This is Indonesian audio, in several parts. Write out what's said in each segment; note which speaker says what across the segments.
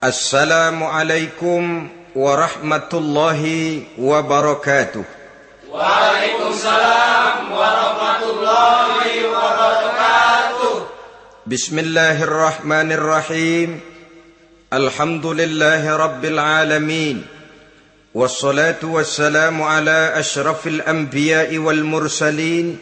Speaker 1: Assalamualaikum warahmatullahi wabarakatuh.
Speaker 2: Waalaikumsalam warahmatullahi wabarakatuh.
Speaker 1: Bismillahirrahmanirrahim. Alhamdulillahi rabbil alamin. Wassalatu wassalamu ala ashrafil anbiya'i wal mursalin,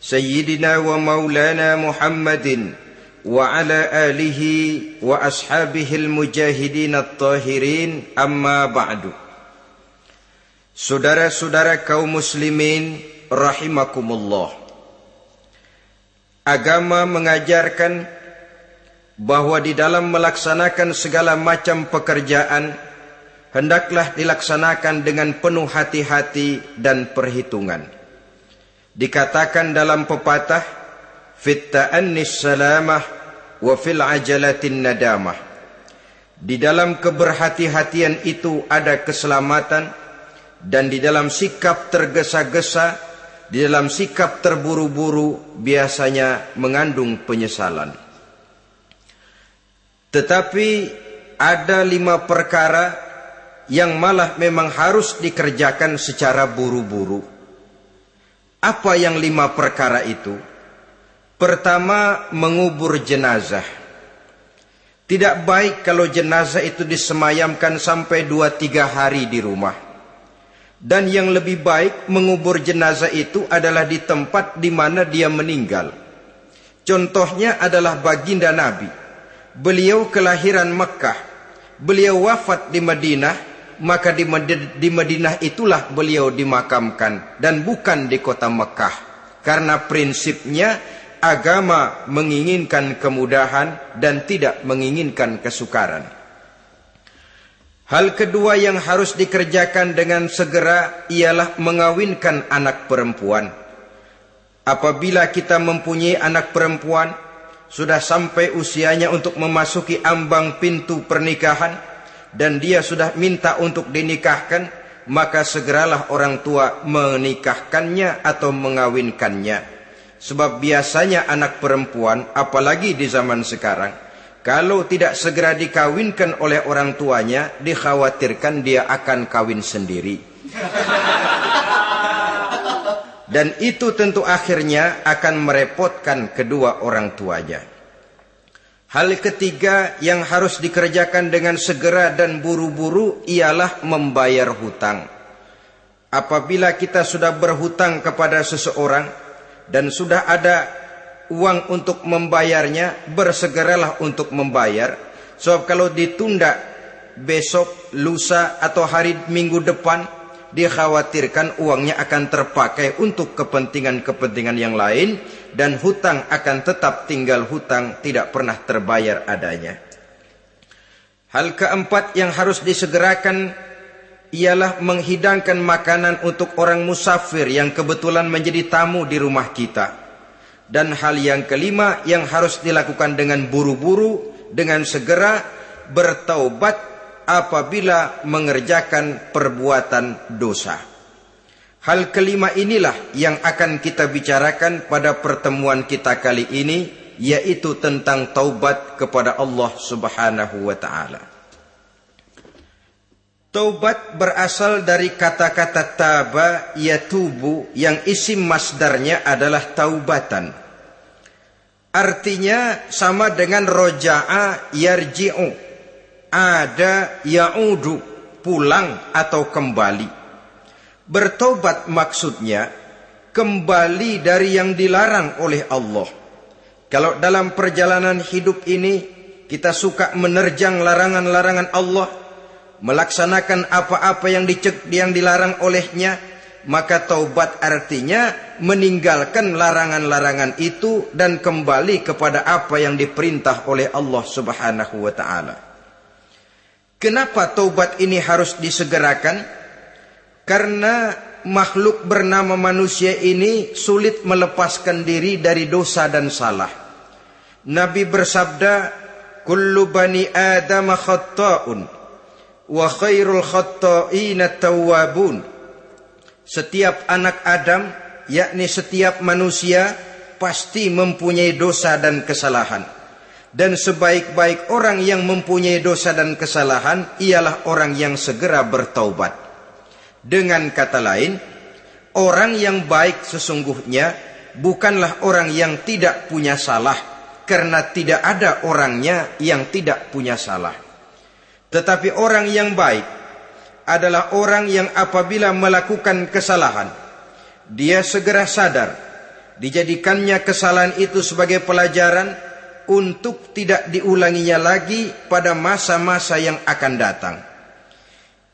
Speaker 1: Sayyidina wa maulana Muhammadin wa ala alihi wa ashabihil mujahidin at-tahirin, amma ba'du. Saudara-saudara kaum muslimin rahimakumullah, agama mengajarkan bahwa di dalam melaksanakan segala macam pekerjaan hendaklah dilaksanakan dengan penuh hati-hati dan perhitungan. Dikatakan dalam pepatah, fit ta'annis salamah wa fil ajalatin nadamah. Di dalam keberhati-hatian itu ada keselamatan, dan di dalam sikap tergesa-gesa, di dalam sikap terburu-buru biasanya mengandung penyesalan. Tetapi ada 5 perkara yang malah memang harus dikerjakan secara buru-buru. Apa yang 5 perkara itu? Pertama, mengubur jenazah. Tidak baik kalau jenazah itu disemayamkan sampai 2-3 hari di rumah. Dan yang lebih baik, mengubur jenazah itu adalah di tempat di mana dia meninggal. Contohnya adalah baginda Nabi. Beliau kelahiran Mekah. Beliau wafat di Madinah, maka di Madinah itulah beliau dimakamkan, dan bukan di kota Mekah. Karena prinsipnya agama menginginkan kemudahan dan tidak menginginkan kesukaran. Hal kedua yang harus dikerjakan dengan segera ialah mengawinkan anak perempuan. Apabila kita mempunyai anak perempuan, sudah sampai usianya untuk memasuki ambang pintu pernikahan, dan dia sudah minta untuk dinikahkan, maka segeralah orang tua menikahkannya atau mengawinkannya. Sebab biasanya anak perempuan, apalagi di zaman sekarang, kalau tidak segera dikawinkan oleh orang tuanya, dikhawatirkan dia akan kawin sendiri. Dan itu tentu akhirnya akan merepotkan kedua orang tuanya. Hal ketiga yang harus dikerjakan dengan segera dan buru-buru ialah membayar hutang. Apabila kita sudah berhutang kepada seseorang dan sudah ada uang untuk membayarnya, bersegeralah untuk membayar. Sebab kalau ditunda besok, lusa, atau hari minggu depan, dikhawatirkan uangnya akan terpakai untuk kepentingan-kepentingan yang lain, dan hutang akan tetap tinggal hutang, tidak pernah terbayar adanya. Hal keempat yang harus disegerakan ialah menghidangkan makanan untuk orang musafir yang kebetulan menjadi tamu di rumah kita. Dan hal yang kelima yang harus dilakukan dengan buru-buru, dengan segera, bertaubat apabila mengerjakan perbuatan dosa. Hal kelima inilah yang akan kita bicarakan pada pertemuan kita kali ini, yaitu tentang taubat kepada Allah Subhanahu wa ta'ala. Taubat berasal dari kata-kata taba yatubu, yang isim masdarnya adalah taubatan. Artinya sama dengan roja'a yarji'u, ada ya'udu, pulang atau kembali. Bertobat maksudnya kembali dari yang dilarang oleh Allah. Kalau dalam perjalanan hidup ini kita suka menerjang larangan-larangan Allah, melaksanakan apa-apa yang dilarang olehnya, maka taubat artinya meninggalkan larangan-larangan itu dan kembali kepada apa yang diperintah oleh Allah Subhanahu wa ta'ala. Kenapa taubat ini harus disegerakan? Karena makhluk bernama manusia ini sulit melepaskan diri dari dosa dan salah. Nabi bersabda, kullu bani Adam khatta'un wa khairul khatta'ina tawwabun. Setiap anak Adam, yakni setiap manusia, pasti mempunyai dosa dan kesalahan. Dan sebaik-baik orang yang mempunyai dosa dan kesalahan ialah orang yang segera bertaubat. Dengan kata lain, orang yang baik sesungguhnya bukanlah orang yang tidak punya salah, karena tidak ada orangnya yang tidak punya salah. Tetapi orang yang baik adalah orang yang apabila melakukan kesalahan, dia segera sadar, dijadikannya kesalahan itu sebagai pelajaran untuk tidak diulanginya lagi pada masa-masa yang akan datang.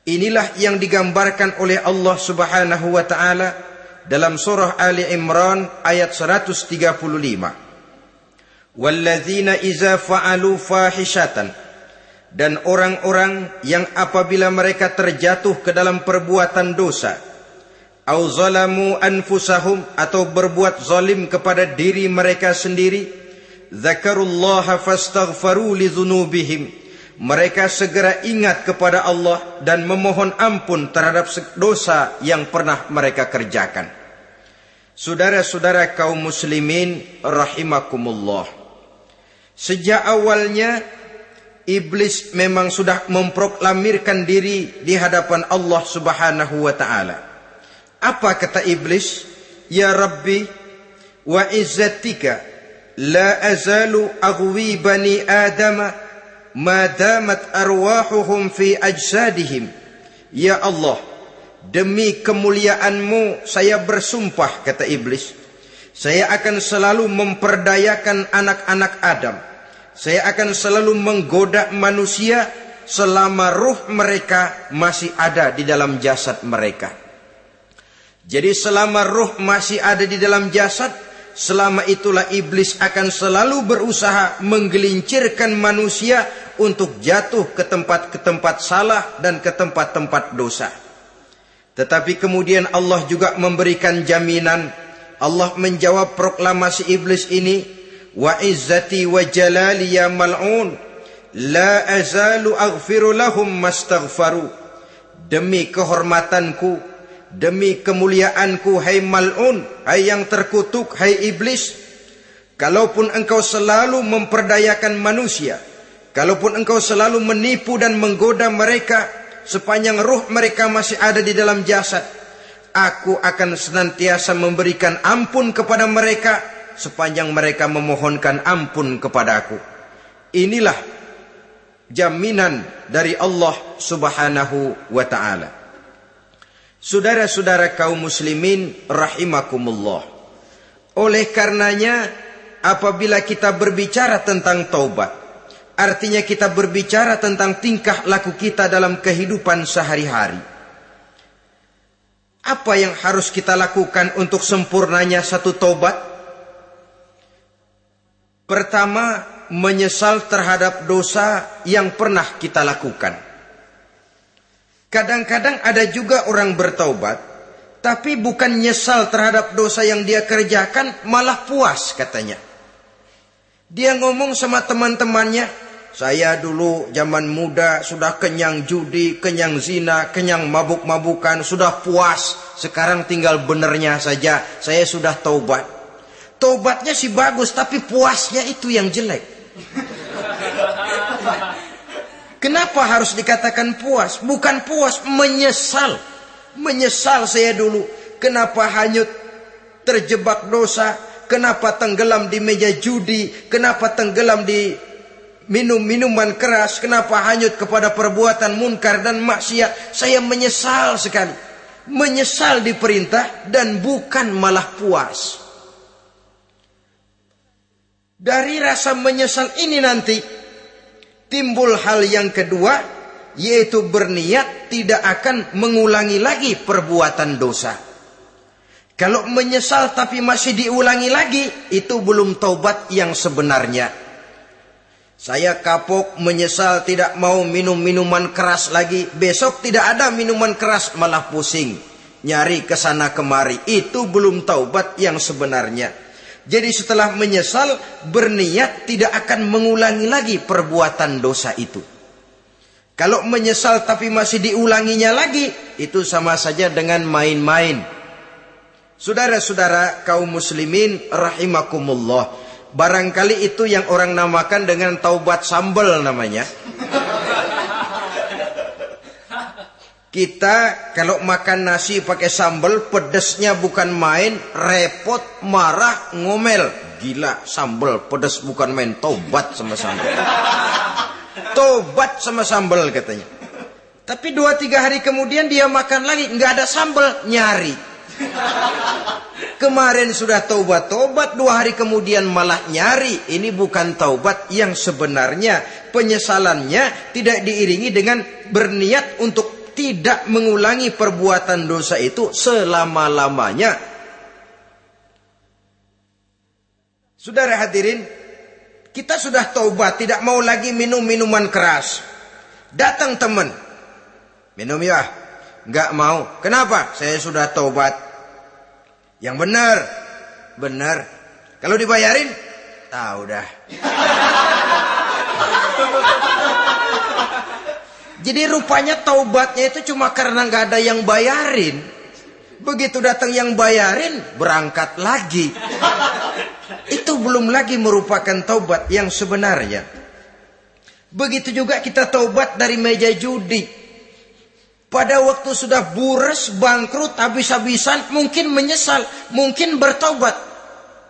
Speaker 1: Inilah yang digambarkan oleh Allah Subhanahu wa taala dalam surah Ali Imran ayat 135. Walladzina iza fa'alu fahishatan, dan orang-orang yang apabila mereka terjatuh ke dalam perbuatan dosa, au zalamu anfusahum, atau berbuat zalim kepada diri mereka sendiri, dzakarullaha fastaghfaru lidzunubihim, mereka segera ingat kepada Allah dan memohon ampun terhadap dosa yang pernah mereka kerjakan. Saudara-saudara kaum muslimin rahimakumullah, sejak awalnya iblis memang sudah memproklamirkan diri di hadapan Allah Subhanahu wa taala. Apa kata iblis? Ya Rabbi wa izzatika la azalu aghwi bani adama ma damat arwahuhum fi ajsadihim. Ya Allah, demi kemuliaanmu saya bersumpah, kata iblis, saya akan selalu memperdayakan anak-anak Adam. Saya akan selalu menggoda manusia selama ruh mereka masih ada di dalam jasad mereka. Jadi selama ruh masih ada di dalam jasad, selama itulah iblis akan selalu berusaha menggelincirkan manusia untuk jatuh ke tempat salah dan ke tempat-tempat dosa. Tetapi kemudian Allah juga memberikan jaminan. Allah menjawab proklamasi iblis ini, wa izzati wa jalali ya mal'un la azalu aghfiru lahum mastaghfaru. Demi kehormatanku, demi kemuliaanku, hai mal'un, hai yang terkutuk, hai iblis, kalaupun engkau selalu memperdayakan manusia, kalaupun engkau selalu menipu dan menggoda mereka sepanjang ruh mereka masih ada di dalam jasad, aku akan senantiasa memberikan ampun kepada mereka sepanjang mereka memohonkan ampun kepadaku. Inilah jaminan dari Allah Subhanahu wa ta'ala. Saudara-saudara kaum muslimin rahimakumullah, oleh karenanya apabila kita berbicara tentang taubat, artinya kita berbicara tentang tingkah laku kita dalam kehidupan sehari-hari. Apa yang harus kita lakukan untuk sempurnanya satu taubat? Pertama, menyesal terhadap dosa yang pernah kita lakukan. Kadang-kadang ada juga orang bertaubat, tapi bukan nyesal terhadap dosa yang dia kerjakan, malah puas katanya. Dia ngomong sama teman-temannya, saya dulu zaman muda sudah kenyang judi, kenyang zina, kenyang mabuk-mabukan, sudah puas. Sekarang tinggal benernya saja, saya sudah taubat. Taubatnya sih bagus, tapi puasnya itu yang jelek. Kenapa harus dikatakan puas? Bukan puas, menyesal. Menyesal saya dulu. Kenapa hanyut terjebak dosa? Kenapa tenggelam di meja judi? Kenapa tenggelam di minum minuman keras? Kenapa hanyut kepada perbuatan munkar dan maksiat? Saya menyesal sekali. Menyesal diperintah dan bukan malah puas. Dari rasa menyesal ini nanti timbul hal yang kedua, yaitu berniat tidak akan mengulangi lagi perbuatan dosa. Kalau menyesal tapi masih diulangi lagi, itu belum taubat yang sebenarnya. Saya kapok, menyesal, tidak mau minum minuman keras lagi. Besok tidak ada minuman keras, malah pusing, nyari kesana kemari. Itu belum taubat yang sebenarnya. Jadi setelah menyesal, berniat tidak akan mengulangi lagi perbuatan dosa itu. Kalau menyesal tapi masih diulanginya lagi, itu sama saja dengan main-main. Saudara-saudara kaum muslimin rahimakumullah, Barangkali itu yang orang namakan dengan taubat sambal namanya. Kita kalau makan nasi pakai sambal, pedesnya bukan main, repot, marah, ngomel. Gila, sambal pedes bukan main, taubat sama sambal. Taubat sama sambal katanya. Tapi 2-3 hari kemudian dia makan lagi, nggak ada sambal, nyari. Kemarin sudah taubat, 2 hari kemudian malah nyari. Ini bukan taubat yang sebenarnya. Penyesalannya tidak diiringi dengan berniat untuk tidak mengulangi perbuatan dosa itu selama-lamanya. Saudara hadirin, kita sudah taubat, tidak mau lagi minum minuman keras. Datang teman, minum ya? Enggak mau. Kenapa? Saya sudah taubat. Yang benar, benar. Kalau dibayarin, tahu dah. Jadi rupanya taubatnya itu cuma karena nggak ada yang bayarin. Begitu datang yang bayarin, berangkat lagi. Itu belum lagi merupakan taubat yang sebenarnya. Begitu juga kita taubat dari meja judi. Pada waktu sudah bures, bangkrut, habis-habisan, mungkin menyesal, mungkin bertaubat.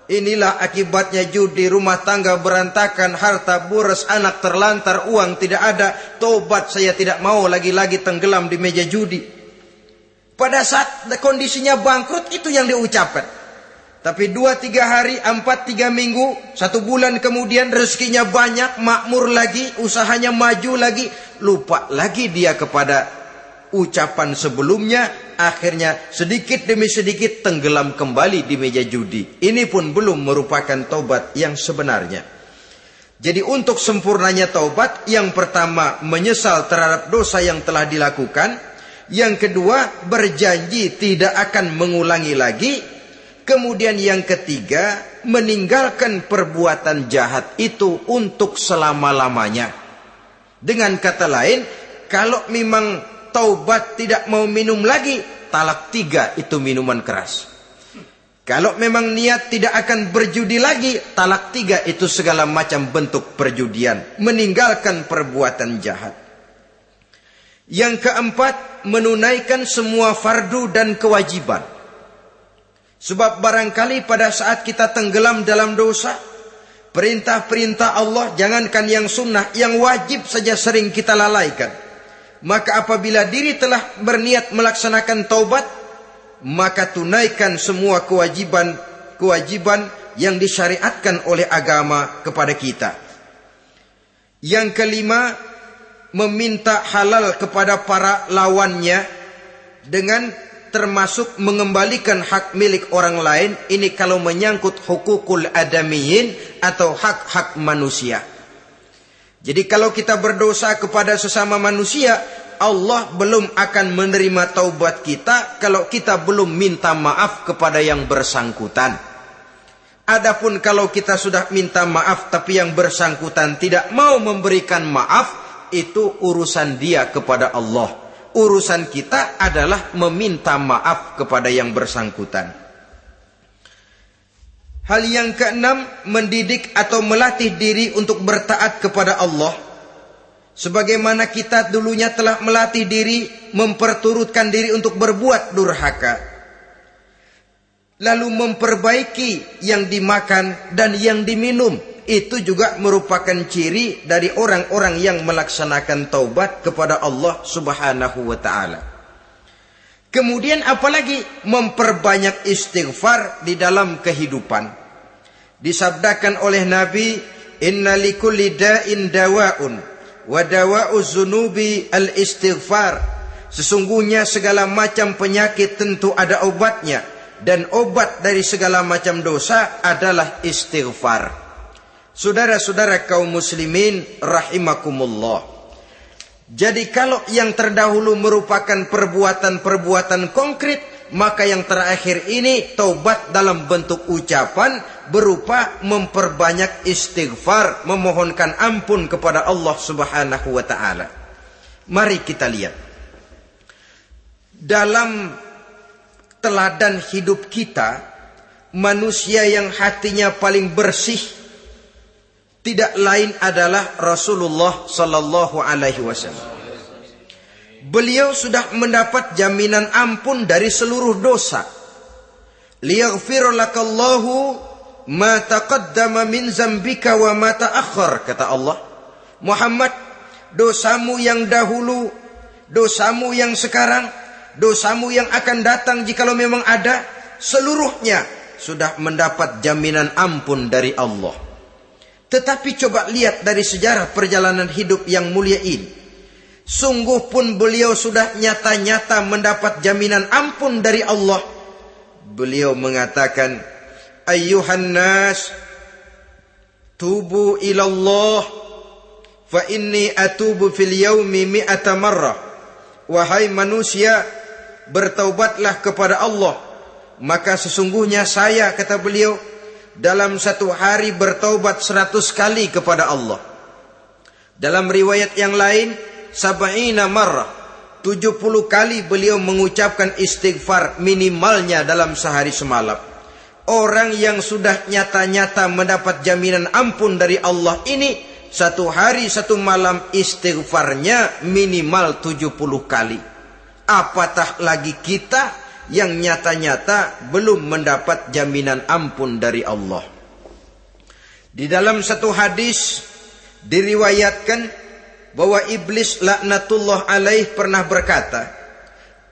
Speaker 1: Inilah akibatnya judi, rumah tangga berantakan, harta boros, anak terlantar, uang tidak ada. Tobat, saya tidak mau lagi-lagi tenggelam di meja judi. Pada saat kondisinya bangkrut, itu yang diucapkan. Tapi 2-3 hari, 4-3 minggu, 1 bulan kemudian rezekinya banyak, makmur lagi, usahanya maju lagi, lupa lagi dia kepada ucapan sebelumnya, akhirnya sedikit demi sedikit tenggelam kembali di meja judi. Ini pun belum merupakan taubat yang sebenarnya. Jadi untuk sempurnanya taubat, yang pertama menyesal terhadap dosa yang telah dilakukan, yang kedua berjanji tidak akan mengulangi lagi, kemudian yang ketiga meninggalkan perbuatan jahat itu untuk selama-lamanya. Dengan kata lain, kalau memang taubat tidak mau minum lagi, talak 3 itu minuman keras. Kalau memang niat tidak akan berjudi lagi, talak 3 itu segala macam bentuk perjudian, meninggalkan perbuatan jahat. Yang keempat, menunaikan semua fardu dan kewajiban. Sebab barangkali pada saat kita tenggelam dalam dosa, perintah-perintah Allah, jangankan yang sunnah, yang wajib saja sering kita lalaikan. Maka apabila diri telah berniat melaksanakan taubat, maka tunaikan semua kewajiban yang disyariatkan oleh agama kepada kita. Yang kelima, meminta halal kepada para lawannya dengan termasuk mengembalikan hak milik orang lain. Ini kalau menyangkut hukukul adamiyin atau hak-hak manusia. Jadi kalau kita berdosa kepada sesama manusia, Allah belum akan menerima taubat kita kalau kita belum minta maaf kepada yang bersangkutan. Adapun kalau kita sudah minta maaf tapi yang bersangkutan tidak mau memberikan maaf, itu urusan dia kepada Allah. Urusan kita adalah meminta maaf kepada yang bersangkutan. Hal yang keenam, mendidik atau melatih diri untuk bertaat kepada Allah. Sebagaimana kita dulunya telah melatih diri, memperturutkan diri untuk berbuat durhaka. Lalu memperbaiki yang dimakan dan yang diminum. Itu juga merupakan ciri dari orang-orang yang melaksanakan taubat kepada Allah Subhanahu wa ta'ala. Kemudian apalagi memperbanyak istighfar di dalam kehidupan. Disabdakan oleh Nabi, inna likulli da'in dawa'un wa dawa'u zunubi al-istighfar. Sesungguhnya segala macam penyakit tentu ada obatnya, dan obat dari segala macam dosa adalah istighfar. Saudara-saudara kaum muslimin rahimakumullah. Jadi kalau yang terdahulu merupakan perbuatan-perbuatan konkret, maka yang terakhir ini taubat dalam bentuk ucapan berupa memperbanyak istighfar, memohonkan ampun kepada Allah Subhanahu wa ta'ala. Mari kita lihat. Dalam teladan hidup kita, manusia yang hatinya paling bersih, tidak lain adalah Rasulullah sallallahu alaihi wasallam. Beliau sudah mendapat jaminan ampun dari seluruh dosa. Liyaghfir lakallahu ma taqaddama min zambika wa ma ta'akhkhar, kata Allah. Muhammad, dosamu yang dahulu, dosamu yang sekarang, dosamu yang akan datang jikalau memang ada, seluruhnya sudah mendapat jaminan ampun dari Allah. Tetapi coba lihat dari sejarah perjalanan hidup yang mulia ini. Sungguh pun beliau sudah nyata-nyata mendapat jaminan ampun dari Allah. Beliau mengatakan, ayyuhan nas, tubu ilallah, fa inni atubu fil yaumi mi'ata marrah. Wahai manusia, bertaubatlah kepada Allah. Maka sesungguhnya saya, kata beliau, dalam satu hari bertaubat 100 kali kepada Allah. Dalam riwayat yang lain, sab'ina marrah, 70 kali beliau mengucapkan istighfar minimalnya dalam sehari semalam. Orang yang sudah nyata-nyata mendapat jaminan ampun dari Allah ini, satu hari satu malam istighfarnya minimal 70 kali. Apatah lagi kita yang nyata-nyata belum mendapat jaminan ampun dari Allah. Di dalam satu hadis diriwayatkan bahwa iblis laknatullah alaih pernah berkata,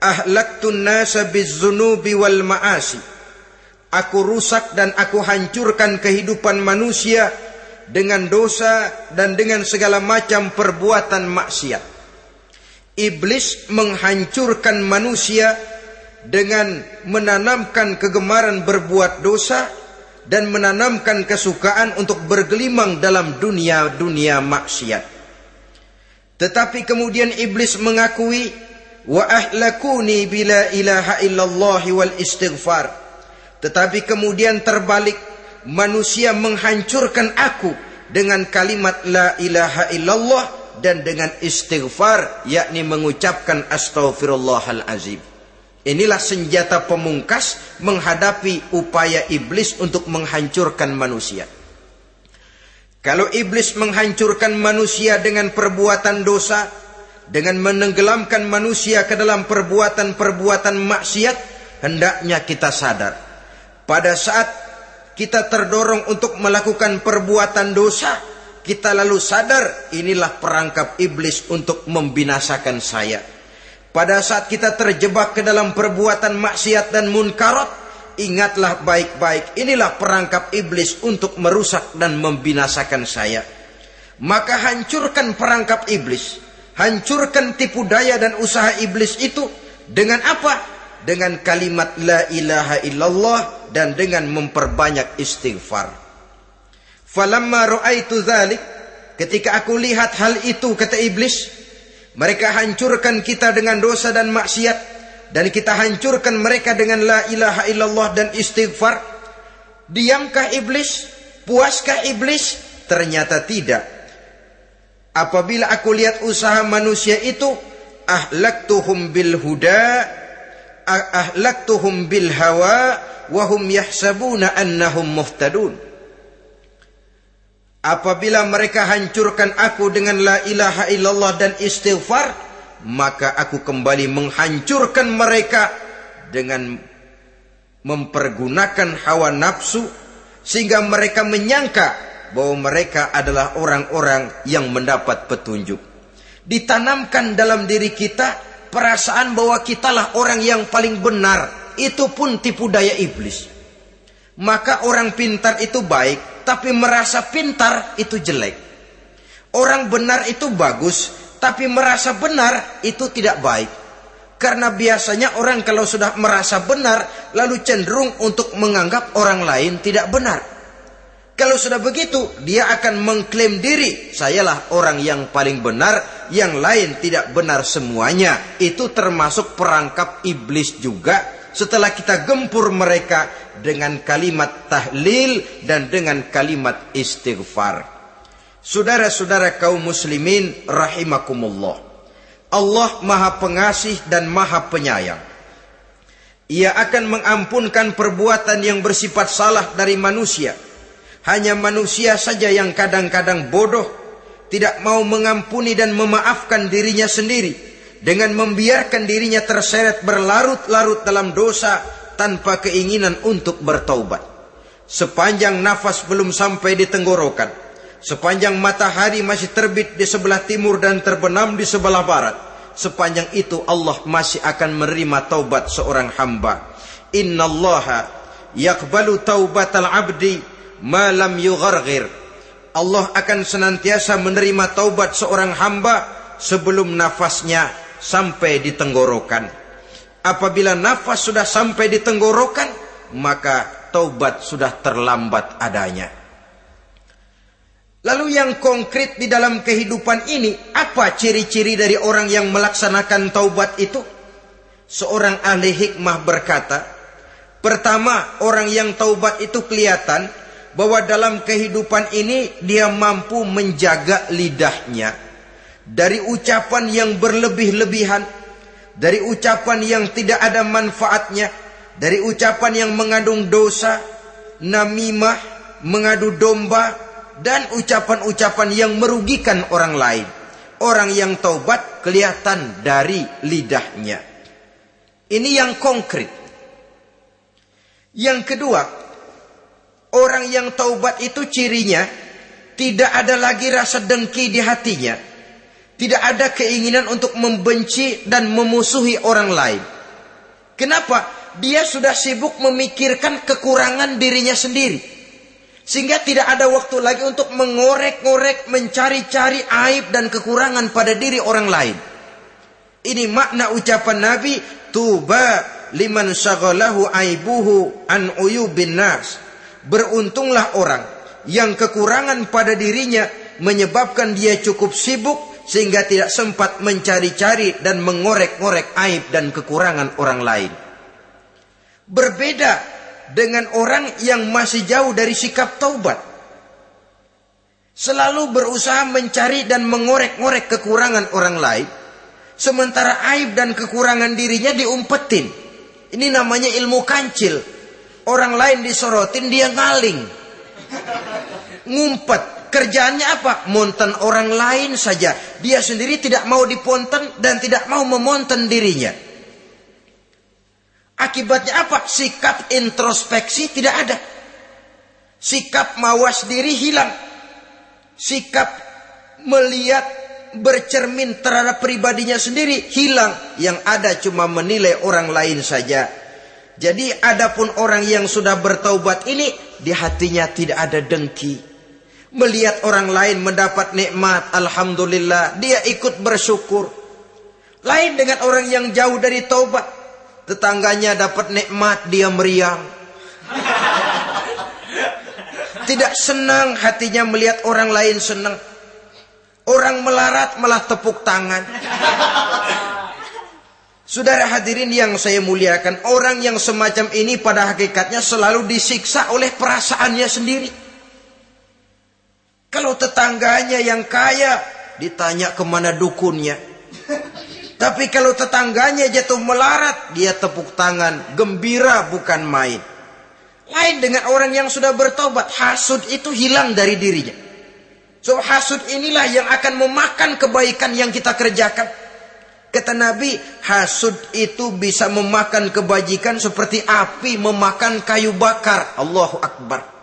Speaker 1: ahlaktun nasa bizzunubi wal ma'asi. Aku rusak dan aku hancurkan kehidupan manusia dengan dosa dan dengan segala macam perbuatan maksiat. Iblis menghancurkan manusia dengan menanamkan kegemaran berbuat dosa dan menanamkan kesukaan untuk bergelimang dalam dunia maksiat. Tetapi kemudian iblis mengakui, wa ahlakuni bila ilaha illallah wal istighfar. Tetapi kemudian terbalik, manusia menghancurkan aku dengan kalimat la ilaha illallah dan dengan istighfar, yakni mengucapkan astaghfirullahal azim. Inilah senjata pemungkas menghadapi upaya iblis untuk menghancurkan manusia. Kalau iblis menghancurkan manusia dengan perbuatan dosa, dengan menenggelamkan manusia ke dalam perbuatan-perbuatan maksiat, hendaknya kita sadar. Pada saat kita terdorong untuk melakukan perbuatan dosa, kita lalu sadar inilah perangkap iblis untuk membinasakan saya. Pada saat kita terjebak ke dalam perbuatan maksiat dan munkarat, ingatlah baik-baik, inilah perangkap iblis untuk merusak dan membinasakan saya. Maka hancurkan perangkap iblis, hancurkan tipu daya dan usaha iblis itu dengan apa? Dengan kalimat la ilaha illallah dan dengan memperbanyak istighfar. Falamma ra'aitu dzalik, ketika aku lihat hal itu, kata iblis, mereka hancurkan kita dengan dosa dan maksiat, dan kita hancurkan mereka dengan la ilaha illallah dan istighfar. Diamkah iblis? Puaskah iblis? Ternyata tidak. Apabila aku lihat usaha manusia itu, ahlaktuhum bil huda, ahlaktuhum bil hawa, wahum yahsabuna annahum muhtadun. Apabila mereka hancurkan aku dengan la ilaha illallah dan istighfar, maka aku kembali menghancurkan mereka dengan mempergunakan hawa nafsu, sehingga mereka menyangka bahwa mereka adalah orang-orang yang mendapat petunjuk. Ditanamkan dalam diri kita perasaan bahwa kitalah orang yang paling benar. Itu pun tipu daya iblis. Maka orang pintar itu baik, tapi merasa pintar itu jelek. Orang benar itu bagus, tapi merasa benar itu tidak baik. Karena biasanya orang kalau sudah merasa benar, lalu cenderung untuk menganggap orang lain tidak benar. Kalau sudah begitu, dia akan mengklaim diri, sayalah orang yang paling benar, yang lain tidak benar semuanya. Itu termasuk perangkap iblis juga, setelah kita gempur mereka dengan kalimat tahlil dan dengan kalimat istighfar. Saudara-saudara kaum muslimin rahimakumullah, Allah Maha Pengasih dan Maha Penyayang. Ia akan mengampunkan perbuatan yang bersifat salah dari manusia. Hanya manusia saja yang kadang-kadang bodoh, tidak mau mengampuni dan memaafkan dirinya sendiri, dengan membiarkan dirinya terseret berlarut-larut dalam dosa tanpa keinginan untuk bertaubat. Sepanjang nafas belum sampai di tenggorokan, sepanjang matahari masih terbit di sebelah timur dan terbenam di sebelah barat, sepanjang itu Allah masih akan menerima taubat seorang hamba. Innallaha yaqbalu taubatal abdi ma lam yugharghir. Allah akan senantiasa menerima taubat seorang hamba sebelum nafasnya sampai di tenggorokan. Apabila nafas sudah sampai di tenggorokan, maka taubat sudah terlambat adanya. Lalu yang konkret di dalam kehidupan ini, apa ciri-ciri dari orang yang melaksanakan taubat itu? Seorang ahli hikmah berkata, pertama, orang yang taubat itu kelihatan bahwa dalam kehidupan ini dia mampu menjaga lidahnya dari ucapan yang berlebih-lebihan, dari ucapan yang tidak ada manfaatnya, dari ucapan yang mengandung dosa, namimah, mengadu domba, dan ucapan-ucapan yang merugikan orang lain. Orang yang taubat kelihatan dari lidahnya. Ini yang konkret. Yang kedua, orang yang taubat itu cirinya tidak ada lagi rasa dengki di hatinya. Tidak ada keinginan untuk membenci dan memusuhi orang lain. Kenapa? Dia sudah sibuk memikirkan kekurangan dirinya sendiri. Sehingga tidak ada waktu lagi untuk mengorek-ngorek, mencari-cari aib dan kekurangan pada diri orang lain. Ini makna ucapan Nabi, tuba liman syaghalahu aibuhu an uyubin nas. Beruntunglah orang yang kekurangan pada dirinya menyebabkan dia cukup sibuk sehingga tidak sempat mencari-cari dan mengorek-ngorek aib dan kekurangan orang lain. Berbeda dengan orang yang masih jauh dari sikap taubat. Selalu berusaha mencari dan mengorek-ngorek kekurangan orang lain, sementara aib dan kekurangan dirinya diumpetin. Ini namanya ilmu kancil. Orang lain disorotin, dia ngaling, ngumpet. Kerjaannya apa? Monten orang lain saja. Dia sendiri tidak mau diponten dan tidak mau memonten dirinya. Akibatnya apa? Sikap introspeksi tidak ada. Sikap mawas diri hilang. Sikap melihat, bercermin terhadap pribadinya sendiri hilang. Yang ada cuma menilai orang lain saja. Jadi adapun orang yang sudah bertaubat ini, di hatinya tidak ada dengki. Melihat orang lain mendapat nikmat, alhamdulillah, dia ikut bersyukur. Lain dengan orang yang jauh dari taubat. Tetangganya dapat nikmat, dia meriang. Tidak senang hatinya melihat orang lain senang. Orang melarat malah tepuk tangan. Saudara hadirin yang saya muliakan, orang yang semacam ini pada hakikatnya selalu disiksa oleh perasaannya sendiri. Kalau tetangganya yang kaya, ditanya kemana dukunnya. Tapi kalau tetangganya jatuh melarat, dia tepuk tangan, gembira bukan main. Lain dengan orang yang sudah bertobat, hasud itu hilang dari dirinya. So hasud inilah yang akan memakan kebaikan yang kita kerjakan. Kata Nabi, hasud itu bisa memakan kebajikan seperti api memakan kayu bakar. Allahu Akbar.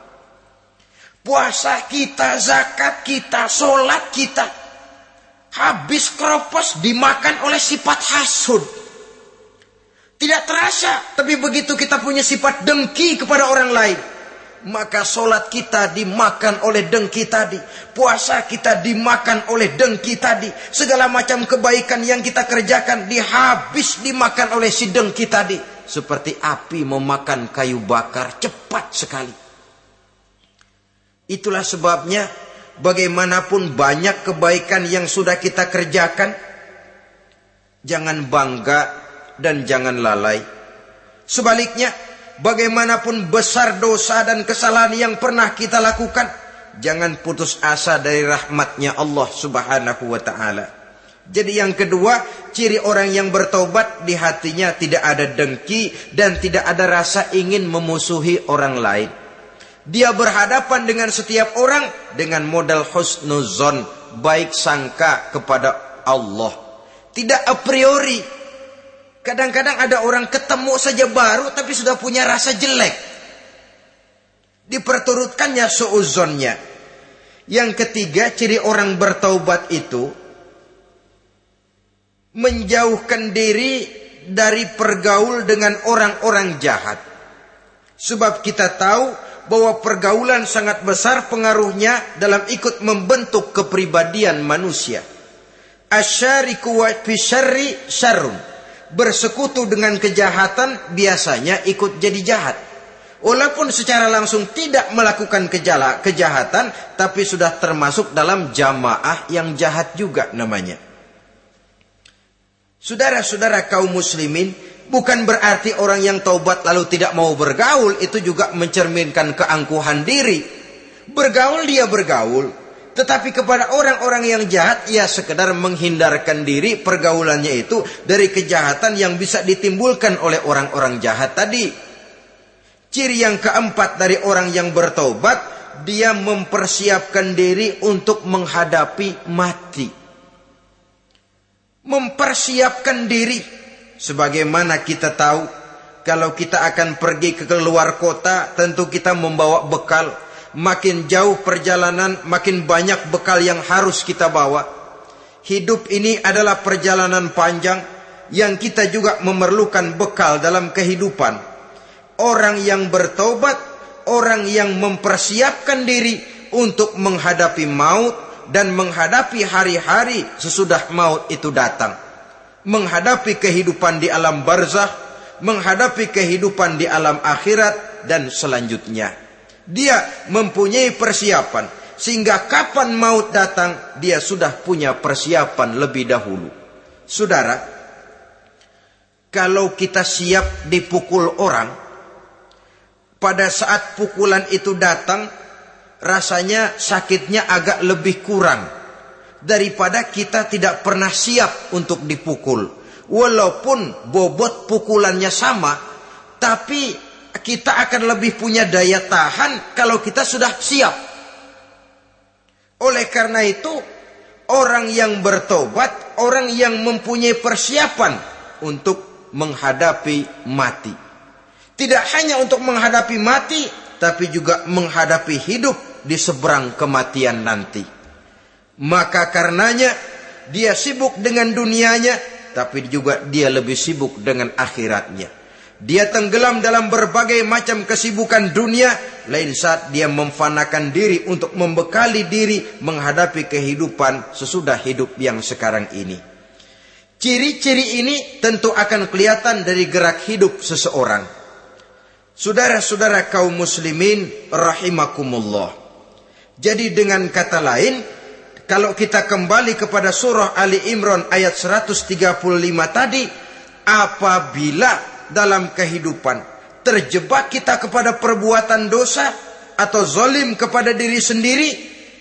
Speaker 1: Puasa kita, zakat kita, sholat kita, habis keropos dimakan oleh sifat hasud. Tidak terasa, tapi begitu kita punya sifat dengki kepada orang lain, maka sholat kita dimakan oleh dengki tadi. Puasa kita dimakan oleh dengki tadi. Segala macam kebaikan yang kita kerjakan dimakan oleh si dengki tadi. Seperti api memakan kayu bakar, cepat sekali. Itulah sebabnya bagaimanapun banyak kebaikan yang sudah kita kerjakan, jangan bangga dan jangan lalai. Sebaliknya, bagaimanapun besar dosa dan kesalahan yang pernah kita lakukan, jangan putus asa dari rahmatnya Allah Subhanahu wa ta'ala. Jadi yang kedua, ciri orang yang bertobat, di hatinya tidak ada dengki dan tidak ada rasa ingin memusuhi orang lain. Dia berhadapan dengan setiap orang dengan modal husnuzon, baik sangka kepada Allah. Tidak a priori. Kadang-kadang ada orang ketemu saja baru tapi sudah punya rasa jelek. Diperturutkannya suuzonnya. Yang ketiga, ciri orang bertaubat itu menjauhkan diri dari pergaul dengan orang-orang jahat. Sebab kita tahu bahwa pergaulan sangat besar pengaruhnya dalam ikut membentuk kepribadian manusia. Asyariku wa fi syarri syarrun. Bersekutu dengan kejahatan biasanya ikut jadi jahat. Walaupun secara langsung tidak melakukan kejahatan, tapi sudah termasuk dalam jamaah yang jahat juga namanya. Saudara-saudara kaum muslimin, bukan berarti orang yang taubat lalu tidak mau bergaul itu juga mencerminkan keangkuhan diri. Bergaul dia bergaul, tetapi kepada orang-orang yang jahat ia sekedar menghindarkan diri pergaulannya itu dari kejahatan yang bisa ditimbulkan oleh orang-orang jahat tadi. Ciri yang keempat dari orang yang bertaubat, dia mempersiapkan diri untuk menghadapi mati. Mempersiapkan diri. Sebagaimana kita tahu, kalau kita akan pergi ke luar kota, tentu kita membawa bekal. Makin jauh perjalanan, makin banyak bekal yang harus kita bawa. Hidup ini adalah perjalanan panjang yang kita juga memerlukan bekal dalam kehidupan. Orang yang bertaubat, orang yang mempersiapkan diri untuk menghadapi maut dan menghadapi hari-hari sesudah maut itu datang. Menghadapi kehidupan di alam barzakh, menghadapi kehidupan di alam akhirat dan selanjutnya. Dia mempunyai persiapan sehingga kapan maut datang dia sudah punya persiapan lebih dahulu. Saudara, kalau kita siap dipukul orang, pada saat pukulan itu datang rasanya sakitnya agak lebih kurang daripada kita tidak pernah siap untuk dipukul. Walaupun bobot pukulannya sama, tapi kita akan lebih punya daya tahan kalau kita sudah siap. Oleh karena itu, orang yang bertobat, orang yang mempunyai persiapan untuk menghadapi mati. Tidak hanya untuk menghadapi mati, tapi juga menghadapi hidup di seberang kematian nanti. Maka karenanya, dia sibuk dengan dunianya, tapi juga dia lebih sibuk dengan akhiratnya. Dia tenggelam dalam berbagai macam kesibukan dunia. Lain saat dia memfanakan diri untuk membekali diri menghadapi kehidupan sesudah hidup yang sekarang ini. Ciri-ciri ini tentu akan kelihatan dari gerak hidup seseorang. Saudara-saudara kaum muslimin rahimakumullah. Jadi dengan kata lain, kalau kita kembali kepada surah Ali Imran ayat 135 tadi, apabila dalam kehidupan terjebak kita kepada perbuatan dosa atau zalim kepada diri sendiri,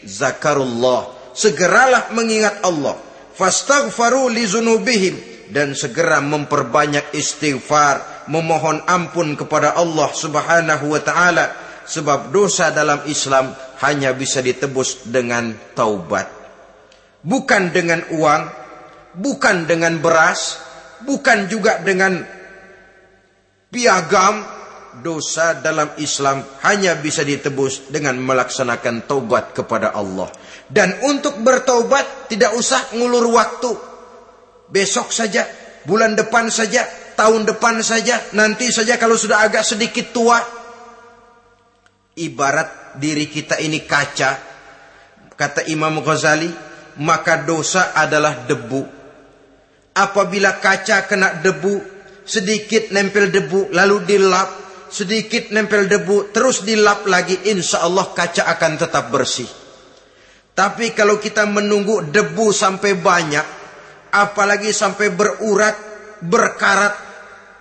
Speaker 1: zakarullah, segeralah mengingat Allah, fastaghfaru li dzunubihim, dan segera memperbanyak istighfar, memohon ampun kepada Allah Subhanahu wa taala, sebab dosa dalam Islam hanya bisa ditebus dengan taubat. Bukan dengan uang, bukan dengan beras, bukan juga dengan piagam. Dosa dalam Islam hanya bisa ditebus dengan melaksanakan taubat kepada Allah. Dan untuk bertaubat tidak usah ngulur waktu. Besok saja, bulan depan saja, tahun depan saja, nanti saja kalau sudah agak sedikit tua. Ibarat diri kita ini kaca. Kata Imam Ghazali, maka dosa adalah debu. Apabila kaca kena debu, sedikit nempel debu lalu dilap, sedikit nempel debu terus dilap lagi, insya Allah kaca akan tetap bersih. Tapi kalau kita menunggu debu sampai banyak, apalagi sampai berurat, berkarat,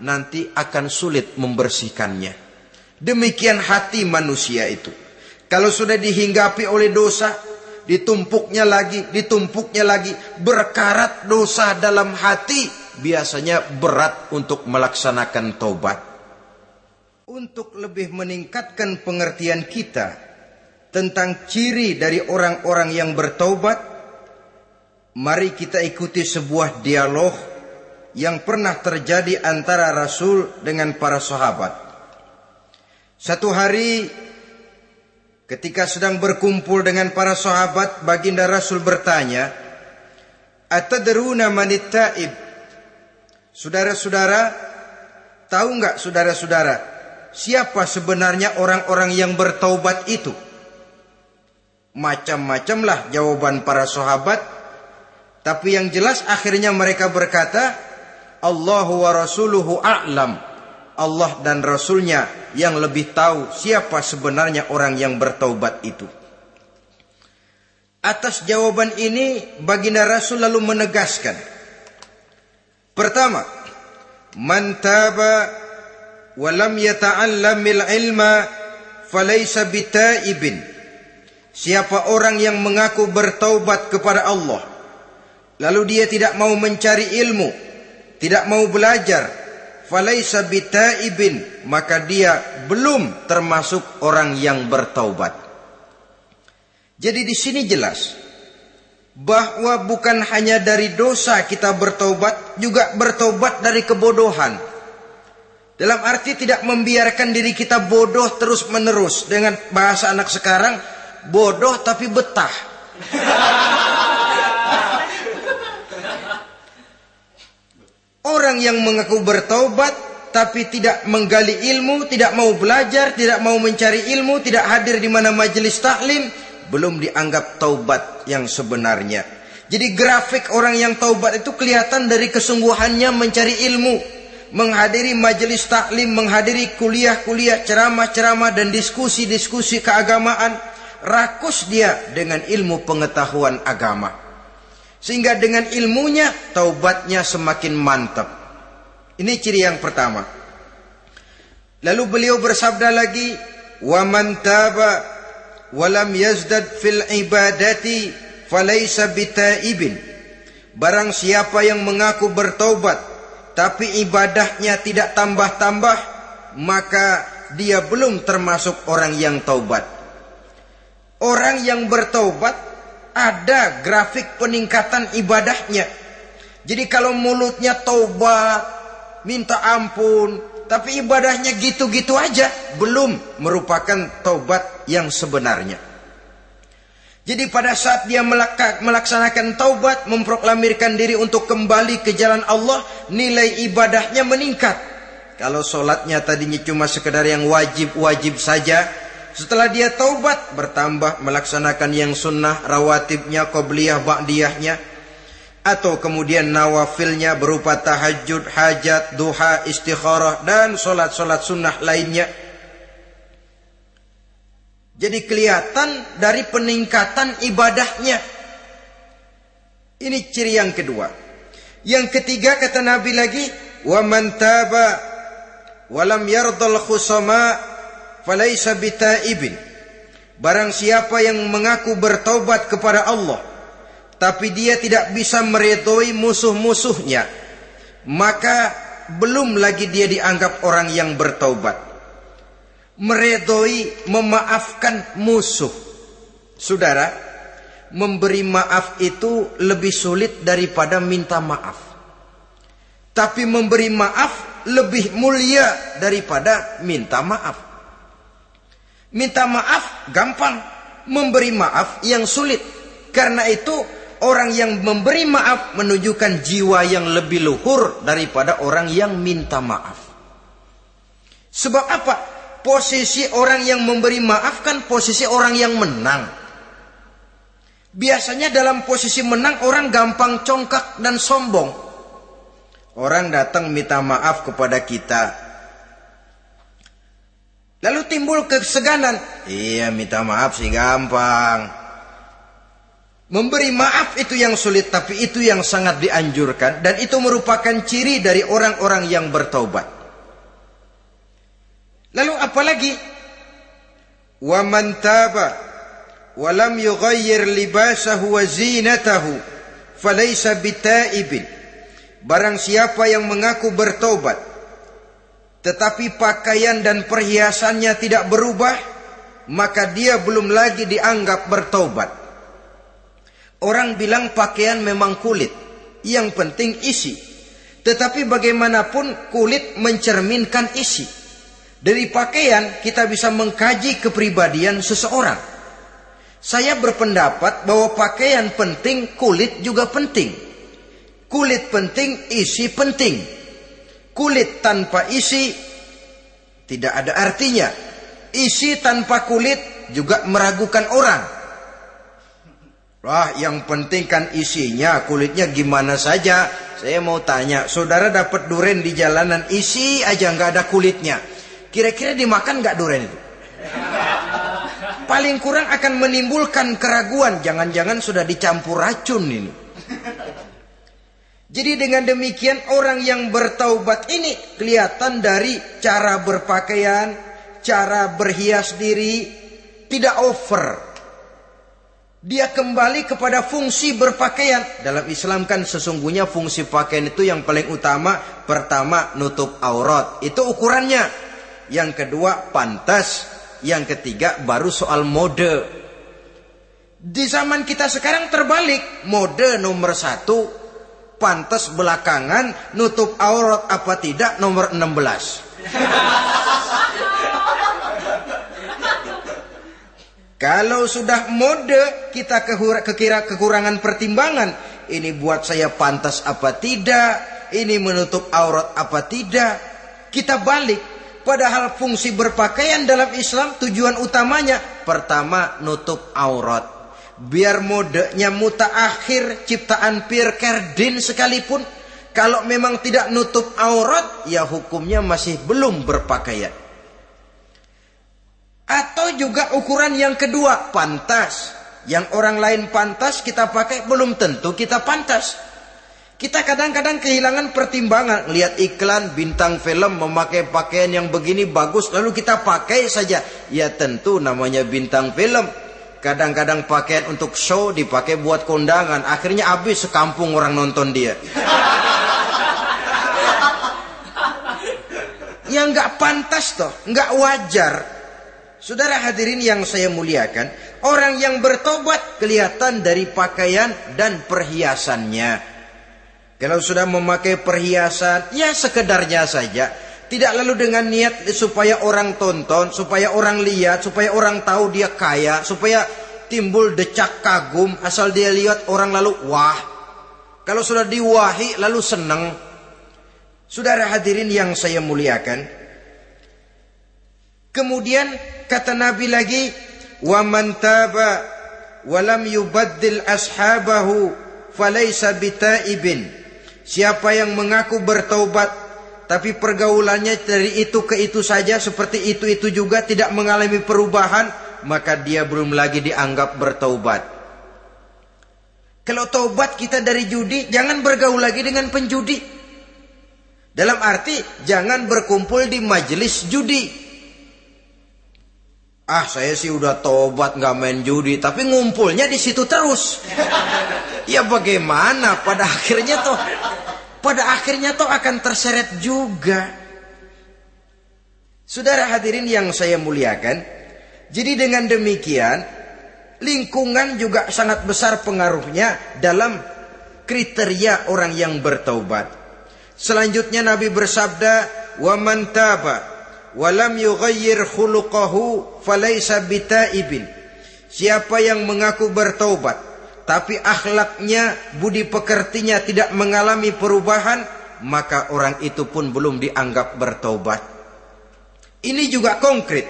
Speaker 1: nanti akan sulit membersihkannya. Demikian hati manusia itu. Kalau sudah dihinggapi oleh dosa, ditumpuknya lagi, berkarat dosa dalam hati, biasanya berat untuk melaksanakan taubat. untuk lebih meningkatkan pengertian kita tentang ciri dari orang-orang yang bertaubat, mari kita ikuti sebuah dialog yang pernah terjadi antara Rasul dengan para sahabat. Satu hari ketika sedang berkumpul dengan para sahabat, baginda Rasul bertanya, "Atadruna manit taib?" Saudara-saudara, tahu enggak saudara-saudara, siapa sebenarnya orang-orang yang bertaubat itu? Macam-macamlah jawaban para sahabat, tapi yang jelas akhirnya mereka berkata, Allahu wa rasuluhu a'lam. Allah dan Rasulnya yang lebih tahu siapa sebenarnya orang yang bertaubat itu. Atas jawaban ini, baginda Rasul lalu menegaskan, pertama, man taba wa lam yata'allamil ilma falaysa bitaibin. Siapa orang yang mengaku bertaubat kepada Allah, lalu dia tidak mau mencari ilmu, tidak mau belajar, falaysa bitaibin, maka dia belum termasuk orang yang bertaubat. Jadi di sini jelas bahwa bukan hanya dari dosa kita bertaubat, juga bertaubat dari kebodohan. Dalam arti tidak membiarkan diri kita bodoh terus menerus. Dengan bahasa anak sekarang, bodoh tapi betah. Orang yang mengaku bertaubat tapi tidak menggali ilmu, tidak mau belajar, tidak mau mencari ilmu, tidak hadir di mana majelis taklim, belum dianggap taubat yang sebenarnya. Jadi grafik orang yang taubat itu kelihatan dari kesungguhannya mencari ilmu, menghadiri majelis taklim, menghadiri kuliah-kuliah, ceramah-ceramah dan diskusi-diskusi keagamaan. Rakus dia dengan ilmu pengetahuan agama, sehingga dengan ilmunya taubatnya semakin mantap. Ini ciri yang pertama. Lalu beliau bersabda lagi, wa man taba walam yazdad fil ibadati falaysa bitaibin. Barang siapa yang mengaku bertaubat tapi ibadahnya tidak tambah-tambah, maka dia belum termasuk orang yang taubat. Orang yang bertaubat ada grafik peningkatan ibadahnya. Jadi kalau mulutnya taubat, minta ampun, tapi ibadahnya gitu-gitu aja, belum merupakan taubat yang sebenarnya. Jadi pada saat dia melaksanakan taubat, memproklamirkan diri untuk kembali ke jalan Allah, nilai ibadahnya meningkat. Kalau sholatnya tadinya cuma sekedar yang wajib-wajib saja, setelah dia taubat bertambah melaksanakan yang sunnah, rawatibnya, qobliyah, ba'diyahnya, atau kemudian nawafilnya berupa tahajud, hajat, duha, istikharah, dan solat-solat sunnah lainnya. Jadi kelihatan dari peningkatan ibadahnya. Ini ciri yang kedua. Yang ketiga kata Nabi lagi, wa man taba wa lam yardal khusama falaysa bitaibin. Barang siapa yang mengaku bertaubat kepada Allah tapi dia tidak bisa meridhoi musuh-musuhnya, maka belum lagi dia dianggap orang yang bertaubat. Meridhoi, memaafkan musuh. Saudara, memberi maaf itu lebih sulit daripada minta maaf. Tapi memberi maaf lebih mulia daripada minta maaf. Minta maaf gampang, memberi maaf yang sulit. Karena itu orang yang memberi maaf menunjukkan jiwa yang lebih luhur daripada orang yang minta maaf. Sebab apa? Posisi orang yang memberi maaf kan posisi orang yang menang. Biasanya dalam posisi menang orang gampang congkak dan sombong. Orang datang minta maaf kepada kita, lalu timbul keseganan. Iya, minta maaf sih gampang. Memberi maaf itu yang sulit, tapi itu yang sangat dianjurkan. Dan itu merupakan ciri dari orang-orang yang bertaubat. Lalu apalagi? Wa man taba wa lam yughayyir libasahu wa zinatahu falaysa bitaibin. Barang siapa yang mengaku bertaubat tetapi pakaian dan perhiasannya tidak berubah, maka dia belum lagi dianggap bertaubat. Orang bilang pakaian memang kulit, yang penting isi. Tetapi bagaimanapun kulit mencerminkan isi. Dari pakaian kita bisa mengkaji kepribadian seseorang. Saya berpendapat bahwa pakaian penting, kulit juga penting. Kulit penting, isi penting. Kulit tanpa isi tidak ada artinya. Isi tanpa kulit juga meragukan orang. Wah, yang penting kan isinya, kulitnya gimana saja. Saya mau tanya, saudara dapat duren di jalanan, isi aja nggak ada kulitnya. Kira-kira dimakan nggak duren itu? Paling kurang akan menimbulkan keraguan. Jangan-jangan sudah dicampur racun ini. Jadi dengan demikian orang yang bertaubat ini kelihatan dari cara berpakaian, cara berhias diri, tidak over. Dia kembali kepada fungsi berpakaian. Dalam Islam kan sesungguhnya fungsi pakaian itu yang paling utama. Pertama, nutup aurat. Itu ukurannya. Yang kedua, pantas. Yang ketiga, baru soal mode. Di zaman kita sekarang terbalik. Mode nomor 1, pantas belakangan, nutup aurat apa tidak nomor 16. Kalau sudah mode, kita kekira kekurangan pertimbangan. Ini buat saya pantas apa tidak, ini menutup aurat apa tidak. Kita balik. Padahal fungsi berpakaian dalam Islam tujuan utamanya pertama nutup aurat. Biar modenya mutaakhir, ciptaan Pierre Cardin sekalipun, kalau memang tidak nutup aurat, ya hukumnya masih belum berpakaian. Atau juga ukuran yang kedua, pantas. Yang orang lain pantas kita pakai, belum tentu kita pantas. Kita kadang-kadang kehilangan pertimbangan. Lihat iklan bintang film memakai pakaian yang begini bagus, lalu kita pakai saja. Ya tentu namanya bintang film. Kadang-kadang pakaian untuk show dipakai buat kondangan. Akhirnya habis sekampung orang nonton dia. Ya nggak pantas toh, nggak wajar. Saudara hadirin yang saya muliakan, orang yang bertobat kelihatan dari pakaian dan perhiasannya. Kalau sudah memakai perhiasan, ya sekedarnya saja. Tidak lalu dengan niat supaya orang tonton, supaya orang lihat, supaya orang tahu dia kaya, supaya timbul decak kagum, asal dia lihat orang lalu wah. Kalau sudah diwahi lalu senang. Saudara hadirin yang saya muliakan, kemudian kata Nabi lagi, wa man taba wa lam yubaddil ashabahu falaysa bitaibin. Siapa yang mengaku bertaubat tapi pergaulannya dari itu ke itu saja, seperti itu juga, tidak mengalami perubahan, maka dia belum lagi dianggap bertaubat. Kalau taubat kita dari judi, jangan bergaul lagi dengan penjudi. Dalam arti jangan berkumpul di majelis judi. Ah, saya sih udah tobat nggak main judi, tapi ngumpulnya di situ terus. Ya bagaimana? Pada akhirnya toh akan terseret juga. Saudara hadirin yang saya muliakan, jadi dengan demikian lingkungan juga sangat besar pengaruhnya dalam kriteria orang yang bertaubat. Selanjutnya Nabi bersabda, wa man taba walam yughayyir khuluquhu falaysa bitaibin. Siapa yang mengaku bertaubat tapi akhlaknya, budi pekertinya tidak mengalami perubahan, maka orang itu pun belum dianggap bertaubat. Ini juga konkret.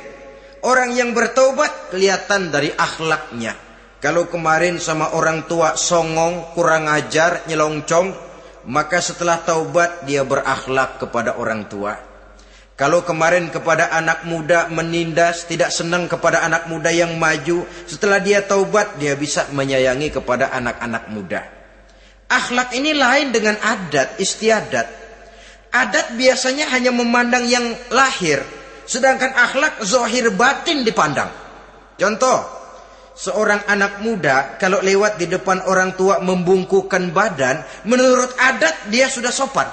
Speaker 1: Orang yang bertaubat kelihatan dari akhlaknya. Kalau kemarin sama orang tua songong, kurang ajar, nyelongcong, maka setelah taubat dia berakhlak kepada orang tua. Kalau kemarin kepada anak muda menindas, tidak senang kepada anak muda yang maju, setelah dia taubat dia bisa menyayangi kepada anak-anak muda. Akhlak ini lain dengan adat, istiadat. Adat biasanya hanya memandang yang lahir, sedangkan akhlak zahir batin dipandang. Contoh, seorang anak muda kalau lewat di depan orang tua membungkukkan badan, menurut adat dia sudah sopan.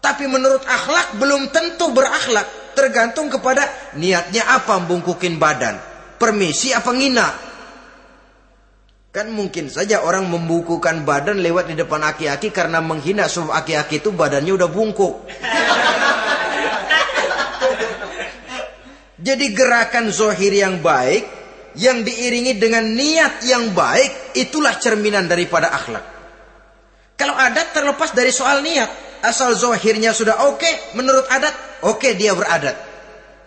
Speaker 1: Tapi menurut akhlak belum tentu berakhlak. Tergantung kepada niatnya apa membungkukin badan. Permisi apa ngina. Kan mungkin saja orang membungkukan badan lewat di depan aki-aki karena menghina sebab aki-aki itu badannya udah bungkuk. Jadi gerakan zohir yang baik, yang diiringi dengan niat yang baik, itulah cerminan daripada akhlak. Kalau adat terlepas dari soal niat. Asal zohirnya sudah oke, menurut adat, oke dia beradat.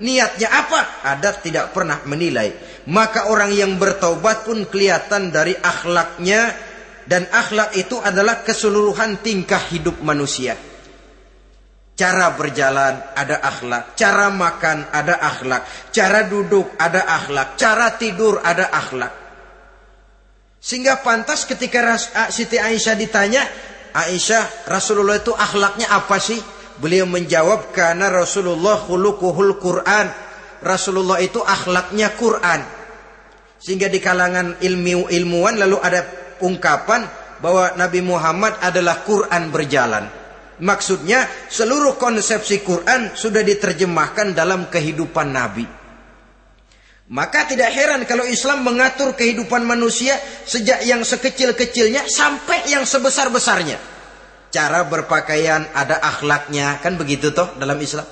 Speaker 1: Niatnya apa? Adat tidak pernah menilai. Maka orang yang bertaubat pun kelihatan dari akhlaknya. Dan akhlak itu adalah keseluruhan tingkah hidup manusia. Cara berjalan ada akhlak, cara makan ada akhlak, cara duduk ada akhlak, cara tidur ada akhlak. Sehingga pantas ketika Siti Aisyah ditanya, Aisyah, Rasulullah itu akhlaknya apa sih? Beliau menjawab, karena Rasulullah khuluquhul Quran. Rasulullah itu akhlaknya Quran. Sehingga di kalangan ilmuwan lalu ada ungkapan bahwa Nabi Muhammad adalah Quran berjalan. Maksudnya seluruh konsepsi Quran sudah diterjemahkan dalam kehidupan Nabi. Maka tidak heran kalau Islam mengatur kehidupan manusia sejak yang sekecil-kecilnya sampai yang sebesar-besarnya. Cara berpakaian ada akhlaknya, kan begitu toh dalam Islam.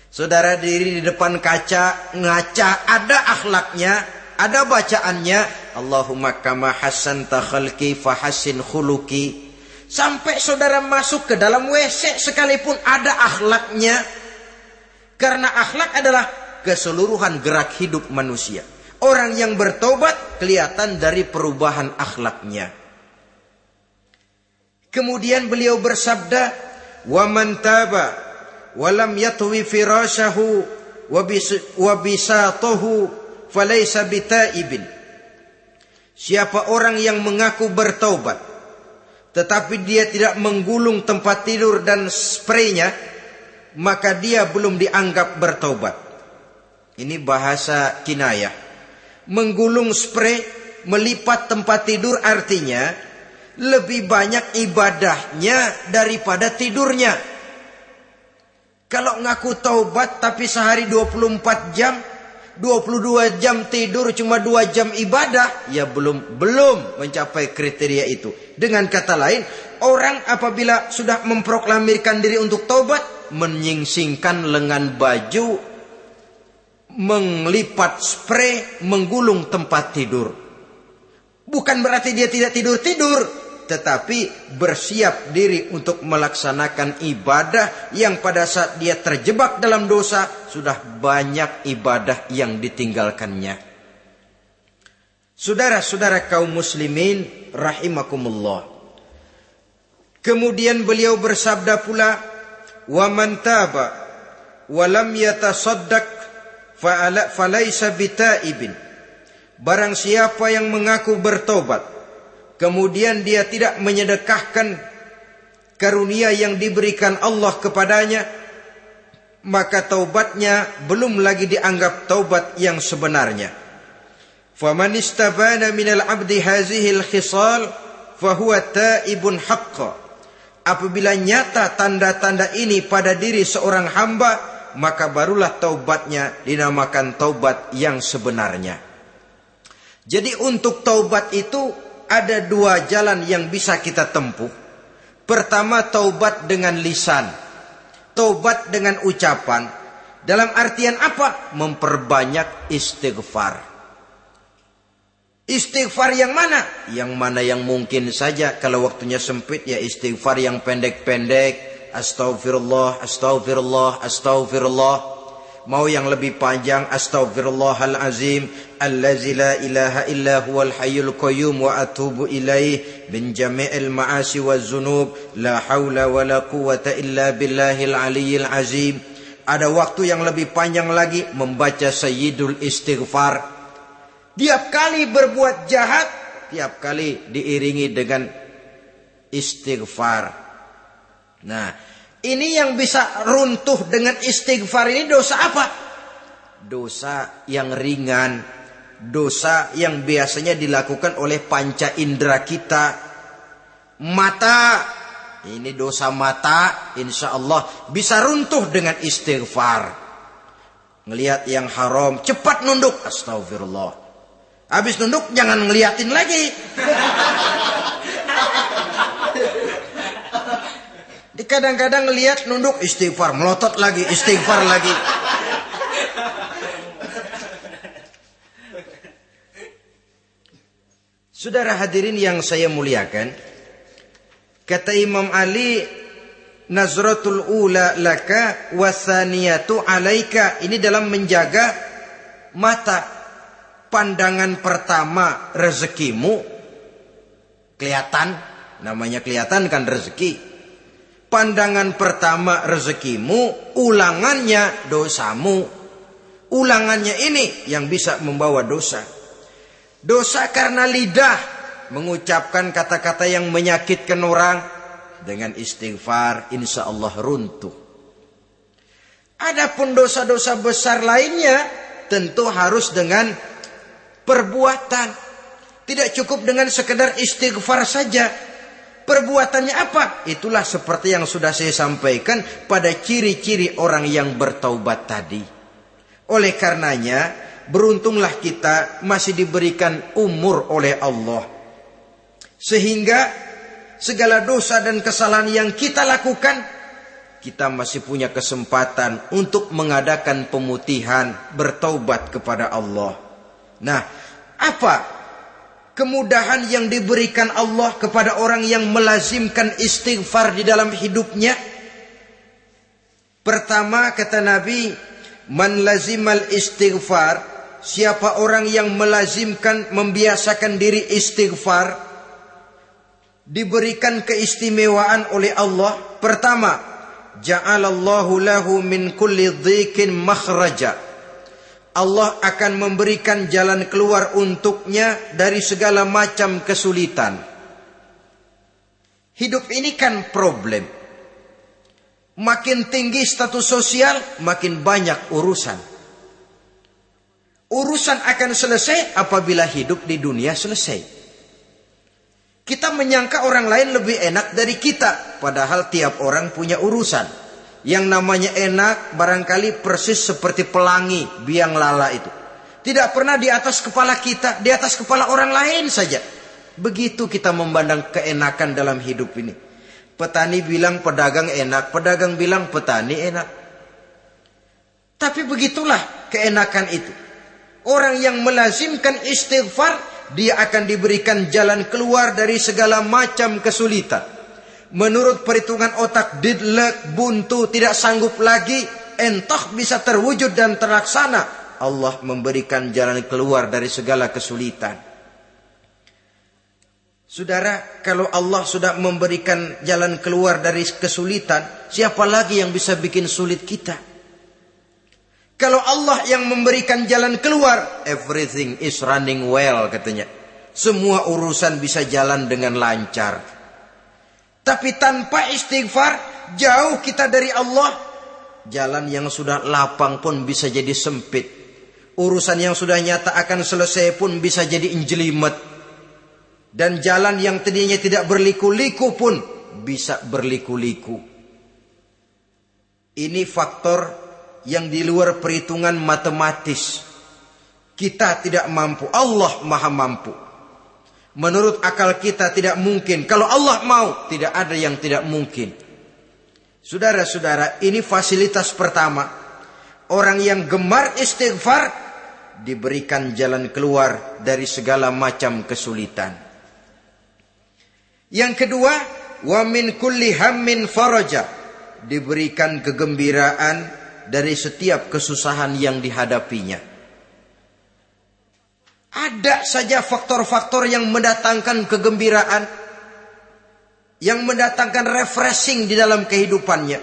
Speaker 1: Saudara diri di depan kaca, ngaca, ada akhlaknya, ada bacaannya. Allahumma kama hassanta khalqi fahassin khuluqi. Sampai saudara masuk ke dalam WC sekalipun ada akhlaknya. Karena akhlak adalah keseluruhan gerak hidup manusia. Orang yang bertobat kelihatan dari perubahan akhlaknya. Kemudian beliau bersabda, "Wa man taba wa lam yatwi firashahu wa bisatahu falaysa bitaibin." Siapa orang yang mengaku bertaubat tetapi dia tidak menggulung tempat tidur dan spraynya, maka dia belum dianggap bertaubat. Ini bahasa kinayah. Menggulung spray, melipat tempat tidur artinya lebih banyak ibadahnya daripada tidurnya. Kalau ngaku taubat tapi sehari 24 jam, 22 jam tidur, cuma 2 jam ibadah, ya belum mencapai kriteria itu. Dengan kata lain, orang apabila sudah memproklamirkan diri untuk taubat, menyingsingkan lengan baju, melipat spray, menggulung tempat tidur. Bukan berarti dia tidak tidur-tidur, tetapi bersiap diri untuk melaksanakan ibadah yang pada saat dia terjebak dalam dosa, sudah banyak ibadah yang ditinggalkannya. Saudara-saudara kaum muslimin rahimakumullah. Kemudian beliau bersabda pula, "Wa man taba wa lam yatasaddaq falaysa bitaibin." Barang siapa yang mengaku bertobat, kemudian dia tidak menyedekahkan karunia yang diberikan Allah kepadanya, maka taubatnya belum lagi dianggap taubat yang sebenarnya. Faman istabana minal abdi hazihil khisal fahuwa taibun haqqa. Apabila nyata tanda-tanda ini pada diri seorang hamba, maka barulah taubatnya dinamakan taubat yang sebenarnya. Jadi untuk taubat itu ada 2 jalan yang bisa kita tempuh. Pertama, taubat dengan lisan. Taubat dengan ucapan. Dalam artian apa? Memperbanyak istighfar. Istighfar yang mana? Yang mana yang mungkin saja. Kalau waktunya sempit ya istighfar yang pendek-pendek. Astaghfirullah, astaghfirullah, astaghfirullah. Mau yang lebih panjang, astaghfirullahalazim allazi la ilaha illa huwal hayyul qayyum wa atubu ilaih min jami'il ma'asi waz zunub la haula wala quwwata illa billahil aliyyil azim. Ada waktu yang lebih panjang lagi membaca sayyidul istighfar. Tiap kali berbuat jahat, tiap kali diiringi dengan istighfar. Nah, ini yang bisa runtuh dengan istighfar ini dosa apa? Dosa yang ringan, dosa yang biasanya dilakukan oleh panca indera kita. Mata, Ini dosa mata, insya Allah bisa runtuh dengan istighfar. Ngelihat yang haram, cepat nunduk. Astagfirullah. Habis nunduk, jangan ngeliatin lagi. Kadang-kadang ngelihat nunduk, istighfar, melotot lagi, istighfar lagi. Saudara hadirin yang saya muliakan, kata Imam Ali, nazratul ula laka wasaniyatu alaika. Ini dalam menjaga mata. Pandangan pertama rezekimu kelihatan, namanya kelihatan kan rezeki. Pandangan pertama rezekimu, ulangannya dosamu. Ulangannya ini yang bisa membawa dosa. Dosa karena lidah, mengucapkan kata-kata yang menyakitkan orang. Dengan istighfar, insya Allah runtuh. Adapun dosa-dosa besar lainnya, tentu harus dengan perbuatan. Tidak cukup dengan sekedar istighfar saja. Perbuatannya apa? Itulah seperti yang sudah saya sampaikan pada ciri-ciri orang yang bertaubat tadi. Oleh karenanya, beruntunglah kita masih diberikan umur oleh Allah. Sehingga segala dosa dan kesalahan yang kita lakukan, kita masih punya kesempatan untuk mengadakan pemutihan, bertaubat kepada Allah. Nah, apa kemudahan yang diberikan Allah kepada orang yang melazimkan istighfar di dalam hidupnya? Pertama, kata Nabi, man lazimal istighfar, siapa orang yang melazimkan, membiasakan diri istighfar, diberikan keistimewaan oleh Allah. Pertama, ja'alallahu lahu min kulli dhikin makhraja. Allah akan memberikan jalan keluar untuknya dari segala macam kesulitan. Hidup ini kan problem. Makin tinggi status sosial, makin banyak urusan. Urusan akan selesai apabila hidup di dunia selesai. Kita menyangka orang lain lebih enak dari kita, padahal tiap orang punya urusan. Yang namanya enak barangkali persis seperti pelangi biang lala itu. Tidak pernah di atas kepala kita, di atas kepala orang lain saja. Begitu kita memandang keenakan dalam hidup ini. Petani bilang pedagang enak, pedagang bilang petani enak. Tapi begitulah keenakan itu. Orang yang melazimkan istighfar, dia akan diberikan jalan keluar dari segala macam kesulitan. Menurut perhitungan otak, didlek, buntu, tidak sanggup lagi, entah bisa terwujud dan terlaksana. Allah memberikan jalan keluar dari segala kesulitan. Saudara, kalau Allah sudah memberikan jalan keluar dari kesulitan, siapa lagi yang bisa bikin sulit kita? Kalau Allah yang memberikan jalan keluar, everything is running well katanya. Semua urusan bisa jalan dengan lancar. Tapi tanpa istighfar, jauh kita dari Allah. Jalan yang sudah lapang pun bisa jadi sempit. Urusan yang sudah nyata akan selesai pun bisa jadi injelimet. Dan jalan yang tadinya tidak berliku-liku pun bisa berliku-liku. Ini faktor yang di luar perhitungan matematis. Kita tidak mampu, Allah maha mampu. Menurut akal kita tidak mungkin. Kalau Allah mau, tidak ada yang tidak mungkin. Saudara-saudara, ini fasilitas pertama. Orang yang gemar istighfar diberikan jalan keluar dari segala macam kesulitan. Yang kedua, wa min kulli hammin faraja, diberikan kegembiraan dari setiap kesusahan yang dihadapinya. Ada saja faktor-faktor yang mendatangkan kegembiraan, yang mendatangkan refreshing di dalam kehidupannya.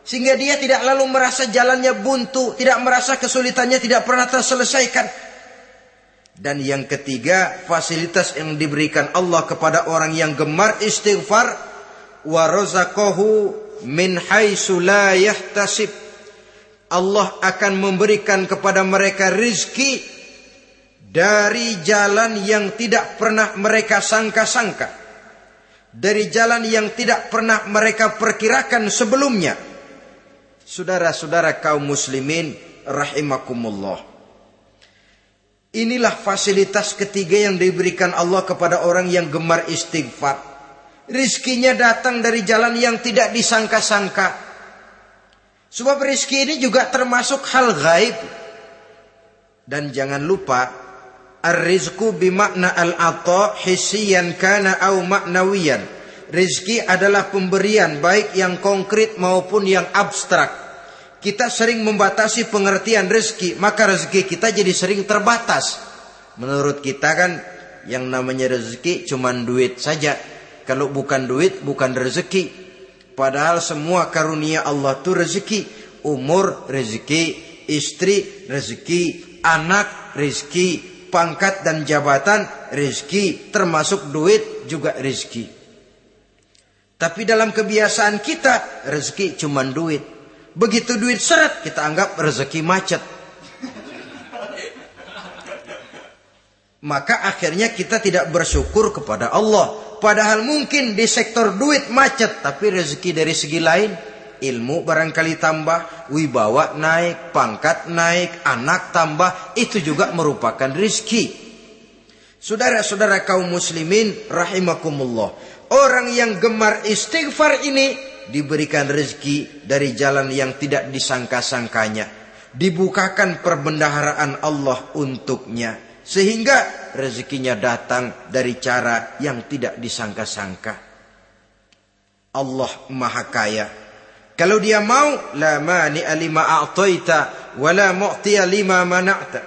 Speaker 1: Sehingga dia tidak lalu merasa jalannya buntu, tidak merasa kesulitannya tidak pernah terselesaikan. Dan yang ketiga, fasilitas yang diberikan Allah kepada orang yang gemar istighfar, wa razaqahu min haitsu la yahtasib. Allah akan memberikan kepada mereka rizki dari jalan yang tidak pernah mereka sangka-sangka. dari jalan yang tidak pernah mereka perkirakan sebelumnya. Saudara-saudara kaum muslimin rahimakumullah. Inilah fasilitas ketiga yang diberikan Allah kepada orang yang gemar istighfar. Rizkinya datang dari jalan yang tidak disangka-sangka. Sebab rizki ini juga termasuk hal gaib. Dan jangan lupa, ar-rizku bimakna al-ata hissiyan kana au ma'nawiyan. Rizki adalah pemberian baik yang konkret maupun yang abstrak. Kita sering membatasi pengertian rezeki, maka rezeki kita jadi sering terbatas. Menurut kita kan yang namanya rezeki cuma duit saja. Kalau bukan duit bukan rezeki. Padahal semua karunia Allah itu rezeki. Umur rezeki, istri rezeki, anak rezeki, pangkat dan jabatan rezeki, termasuk duit juga rezeki. Tapi dalam kebiasaan kita rezeki cuma duit. Begitu duit seret kita anggap rezeki macet. Maka akhirnya kita tidak bersyukur kepada Allah. Padahal mungkin di sektor duit macet, tapi rezeki dari segi lain, ilmu barangkali tambah, wibawa naik, pangkat naik, anak tambah, itu juga merupakan rezeki. Saudara-saudara kaum muslimin rahimakumullah, orang yang gemar istighfar ini diberikan rezeki dari jalan yang tidak disangka-sangkanya. Dibukakan perbendaharaan Allah untuknya, sehingga rezekinya datang dari cara yang tidak disangka-sangka. Allah Maha Kaya. Kalau dia mau, la mani'a lima a'taita wa la mu'tiya lima mana'ta.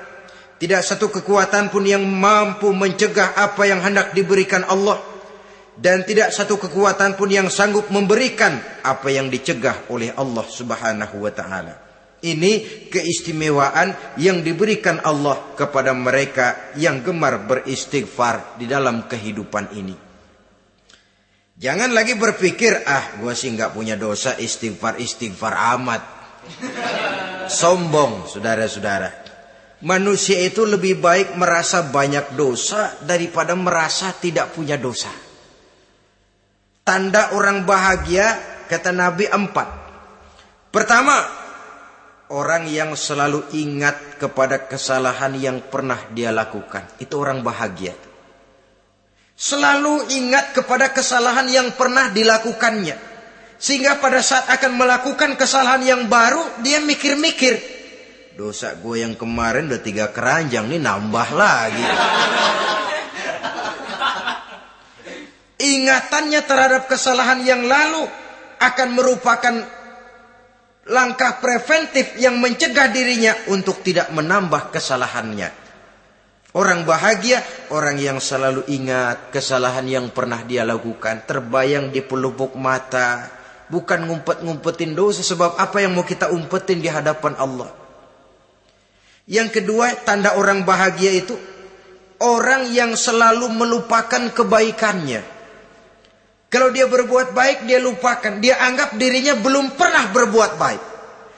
Speaker 1: Tidak satu kekuatan pun yang mampu mencegah apa yang hendak diberikan Allah, dan tidak satu kekuatan pun yang sanggup memberikan apa yang dicegah oleh Allah Subhanahu wa taala. Ini keistimewaan yang diberikan Allah kepada mereka yang gemar beristighfar di dalam kehidupan ini. Jangan lagi berpikir, gue sih gak punya dosa, istighfar amat. Sombong, saudara-saudara. Manusia itu lebih baik merasa banyak dosa daripada merasa tidak punya dosa. Tanda orang bahagia, kata Nabi 4. Pertama, orang yang selalu ingat kepada kesalahan yang pernah dia lakukan. Itu orang bahagia. Selalu ingat kepada kesalahan yang pernah dilakukannya. Sehingga pada saat akan melakukan kesalahan yang baru, dia mikir-mikir. Dosa gue yang kemarin udah 3 keranjang, nih nambah lagi. Ingatannya terhadap kesalahan yang lalu akan merupakan langkah preventif yang mencegah dirinya untuk tidak menambah kesalahannya. Orang bahagia, orang yang selalu ingat kesalahan yang pernah dia lakukan, terbayang di pelupuk mata, bukan ngumpet-ngumpetin dosa. Sebab apa yang mau kita umpetin di hadapan Allah? Yang kedua, tanda orang bahagia itu orang yang selalu melupakan kebaikannya. Kalau dia berbuat baik, dia lupakan. Dia anggap dirinya belum pernah berbuat baik.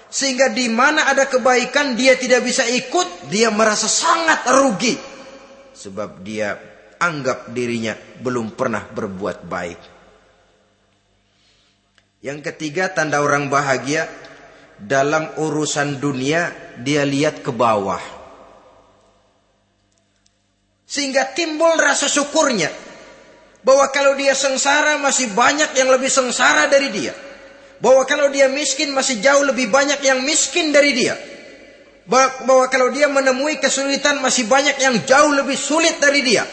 Speaker 1: Sehingga di mana ada kebaikan, dia tidak bisa ikut. Dia merasa sangat rugi. Sebab dia anggap dirinya belum pernah berbuat baik. Yang ketiga, tanda orang bahagia, dalam urusan dunia, dia lihat ke bawah. Sehingga timbul rasa syukurnya. Bahwa kalau dia sengsara masih banyak yang lebih sengsara dari dia. Bahwa kalau dia miskin masih jauh lebih banyak yang miskin dari dia. Bahwa kalau dia menemui kesulitan masih banyak yang jauh lebih sulit dari dia.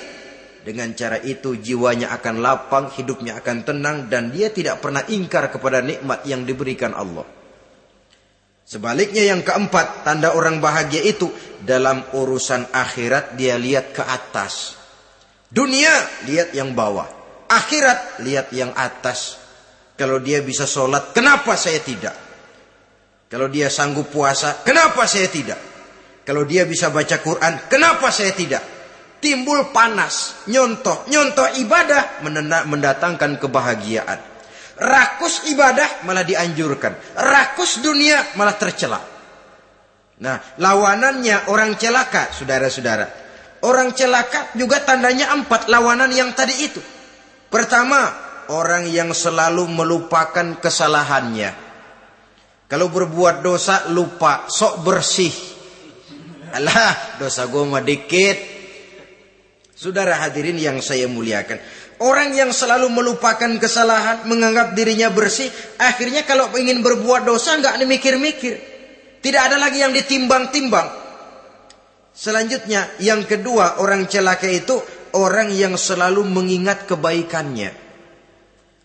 Speaker 1: Dengan cara itu jiwanya akan lapang, hidupnya akan tenang, dan dia tidak pernah ingkar kepada nikmat yang diberikan Allah. Sebaliknya yang keempat, tanda orang bahagia itu dalam urusan akhirat dia lihat ke atas. Dunia lihat yang bawah, akhirat lihat yang atas. Kalau dia bisa sholat, kenapa saya tidak? Kalau dia sanggup puasa, kenapa saya tidak? Kalau dia bisa baca Quran, kenapa saya tidak? Timbul panas, nyontoh ibadah mendatangkan kebahagiaan. Rakus ibadah malah dianjurkan, rakus dunia malah tercela. Nah, lawanannya orang celaka, saudara-saudara. Orang celaka juga tandanya 4 lawanan yang tadi itu. Pertama, orang yang selalu melupakan kesalahannya. Kalau berbuat dosa lupa, sok bersih. Alah, dosa gue mah dikit. Saudara hadirin yang saya muliakan, orang yang selalu melupakan kesalahan, menganggap dirinya bersih, akhirnya kalau ingin berbuat dosa nggak dimikir-mikir. Tidak ada lagi yang ditimbang-timbang. Selanjutnya, yang kedua, orang celaka itu orang yang selalu mengingat kebaikannya.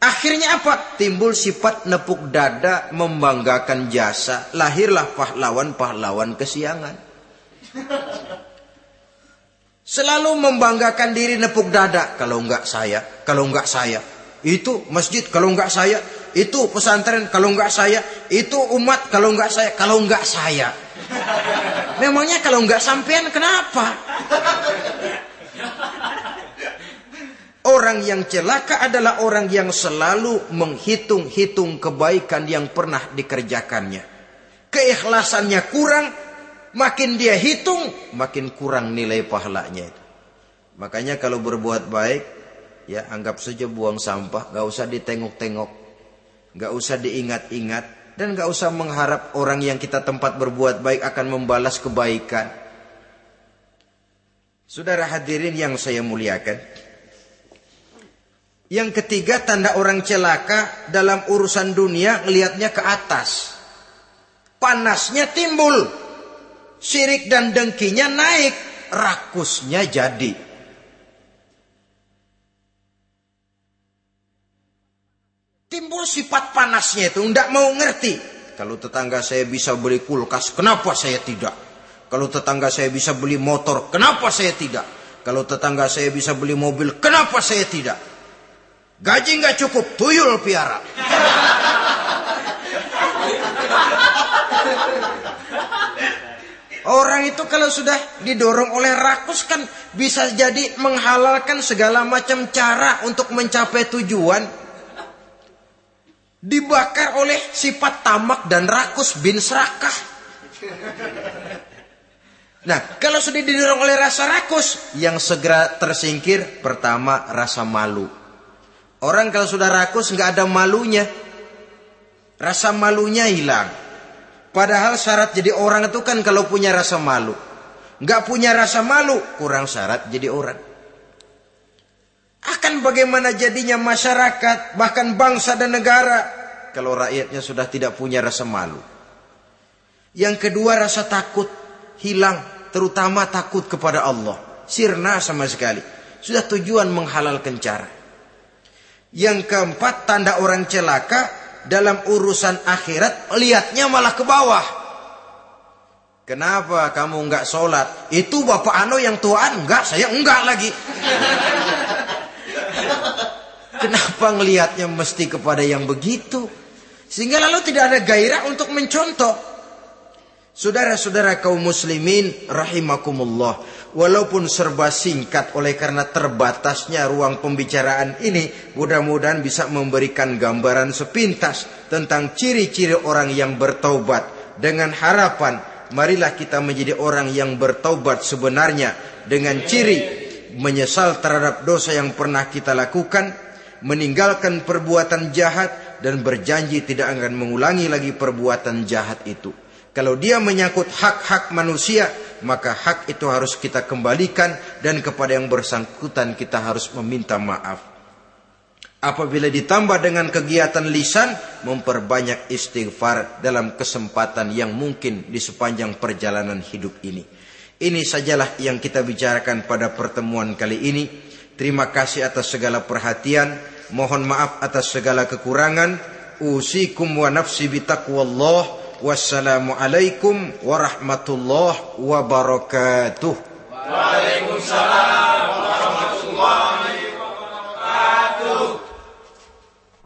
Speaker 1: Akhirnya apa? Timbul sifat nepuk dada, membanggakan jasa. Lahirlah pahlawan-pahlawan kesiangan. Selalu membanggakan diri, nepuk dada. Kalau enggak saya, kalau enggak saya. Itu masjid, kalau enggak saya. Itu pesantren, kalau enggak saya. Itu umat, kalau enggak saya. Kalau enggak saya. Memangnya kalau enggak sampean kenapa? Orang yang celaka adalah orang yang selalu menghitung-hitung kebaikan yang pernah dikerjakannya. Keikhlasannya kurang, makin dia hitung, makin kurang nilai pahalanya itu. Makanya kalau berbuat baik, ya anggap saja buang sampah, gak usah ditengok-tengok, gak usah diingat-ingat, dan gak usah mengharap orang yang kita tempat berbuat baik akan membalas kebaikan. Saudara hadirin yang saya muliakan, yang ketiga, tanda orang celaka dalam urusan dunia ngelihatnya ke atas. Panasnya timbul. Syirik dan dengkinya naik. Rakusnya jadi. Timbul sifat panasnya itu. Tidak mau ngerti. Kalau tetangga saya bisa beli kulkas, kenapa saya tidak? Kalau tetangga saya bisa beli motor, kenapa saya tidak? Kalau tetangga saya bisa beli mobil, kenapa saya tidak? Gaji nggak cukup, tuyul piara. Orang itu kalau sudah didorong oleh rakus kan bisa jadi menghalalkan segala macam cara untuk mencapai tujuan. Dibakar oleh sifat tamak dan rakus bin serakah. Nah, kalau sudah didorong oleh rasa rakus, yang segera tersingkir pertama rasa malu. Orang kalau sudah rakus nggak ada malunya, rasa malunya hilang. Padahal syarat jadi orang itu kan kalau punya rasa malu. Nggak punya rasa malu, kurang syarat jadi orang. Akan bagaimana jadinya masyarakat, bahkan bangsa dan negara, kalau rakyatnya sudah tidak punya rasa malu. Yang kedua, rasa takut hilang, terutama takut kepada Allah. Sirna sama sekali. Sudah tujuan menghalalkan cara. Yang keempat, tanda orang celaka dalam urusan akhirat, lihatnya malah ke bawah. Kenapa kamu enggak sholat? Itu Bapak Ano yang tuaan, enggak, saya enggak lagi. Kenapa ngelihatnya mesti kepada yang begitu? Sehingga lalu tidak ada gairah untuk mencontoh. Saudara-saudara kaum muslimin rahimakumullah, walaupun serba singkat oleh karena terbatasnya ruang pembicaraan ini, mudah-mudahan bisa memberikan gambaran sepintas tentang ciri-ciri orang yang bertaubat. Dengan harapan, marilah kita menjadi orang yang bertaubat sebenarnya, dengan ciri menyesal terhadap dosa yang pernah kita lakukan, meninggalkan perbuatan jahat, dan berjanji tidak akan mengulangi lagi perbuatan jahat itu. Kalau dia menyangkut hak-hak manusia, maka hak itu harus kita kembalikan, dan kepada yang bersangkutan kita harus meminta maaf. Apabila ditambah dengan kegiatan lisan, memperbanyak istighfar dalam kesempatan yang mungkin di sepanjang perjalanan hidup ini. Ini sajalah yang kita bicarakan pada pertemuan kali ini. Terima kasih atas segala perhatian. Mohon maaf atas segala kekurangan. Usikum wa nafsi bitaqwallah. Wassalamualaikum warahmatullahi wabarakatuh.
Speaker 2: Waalaikumsalam.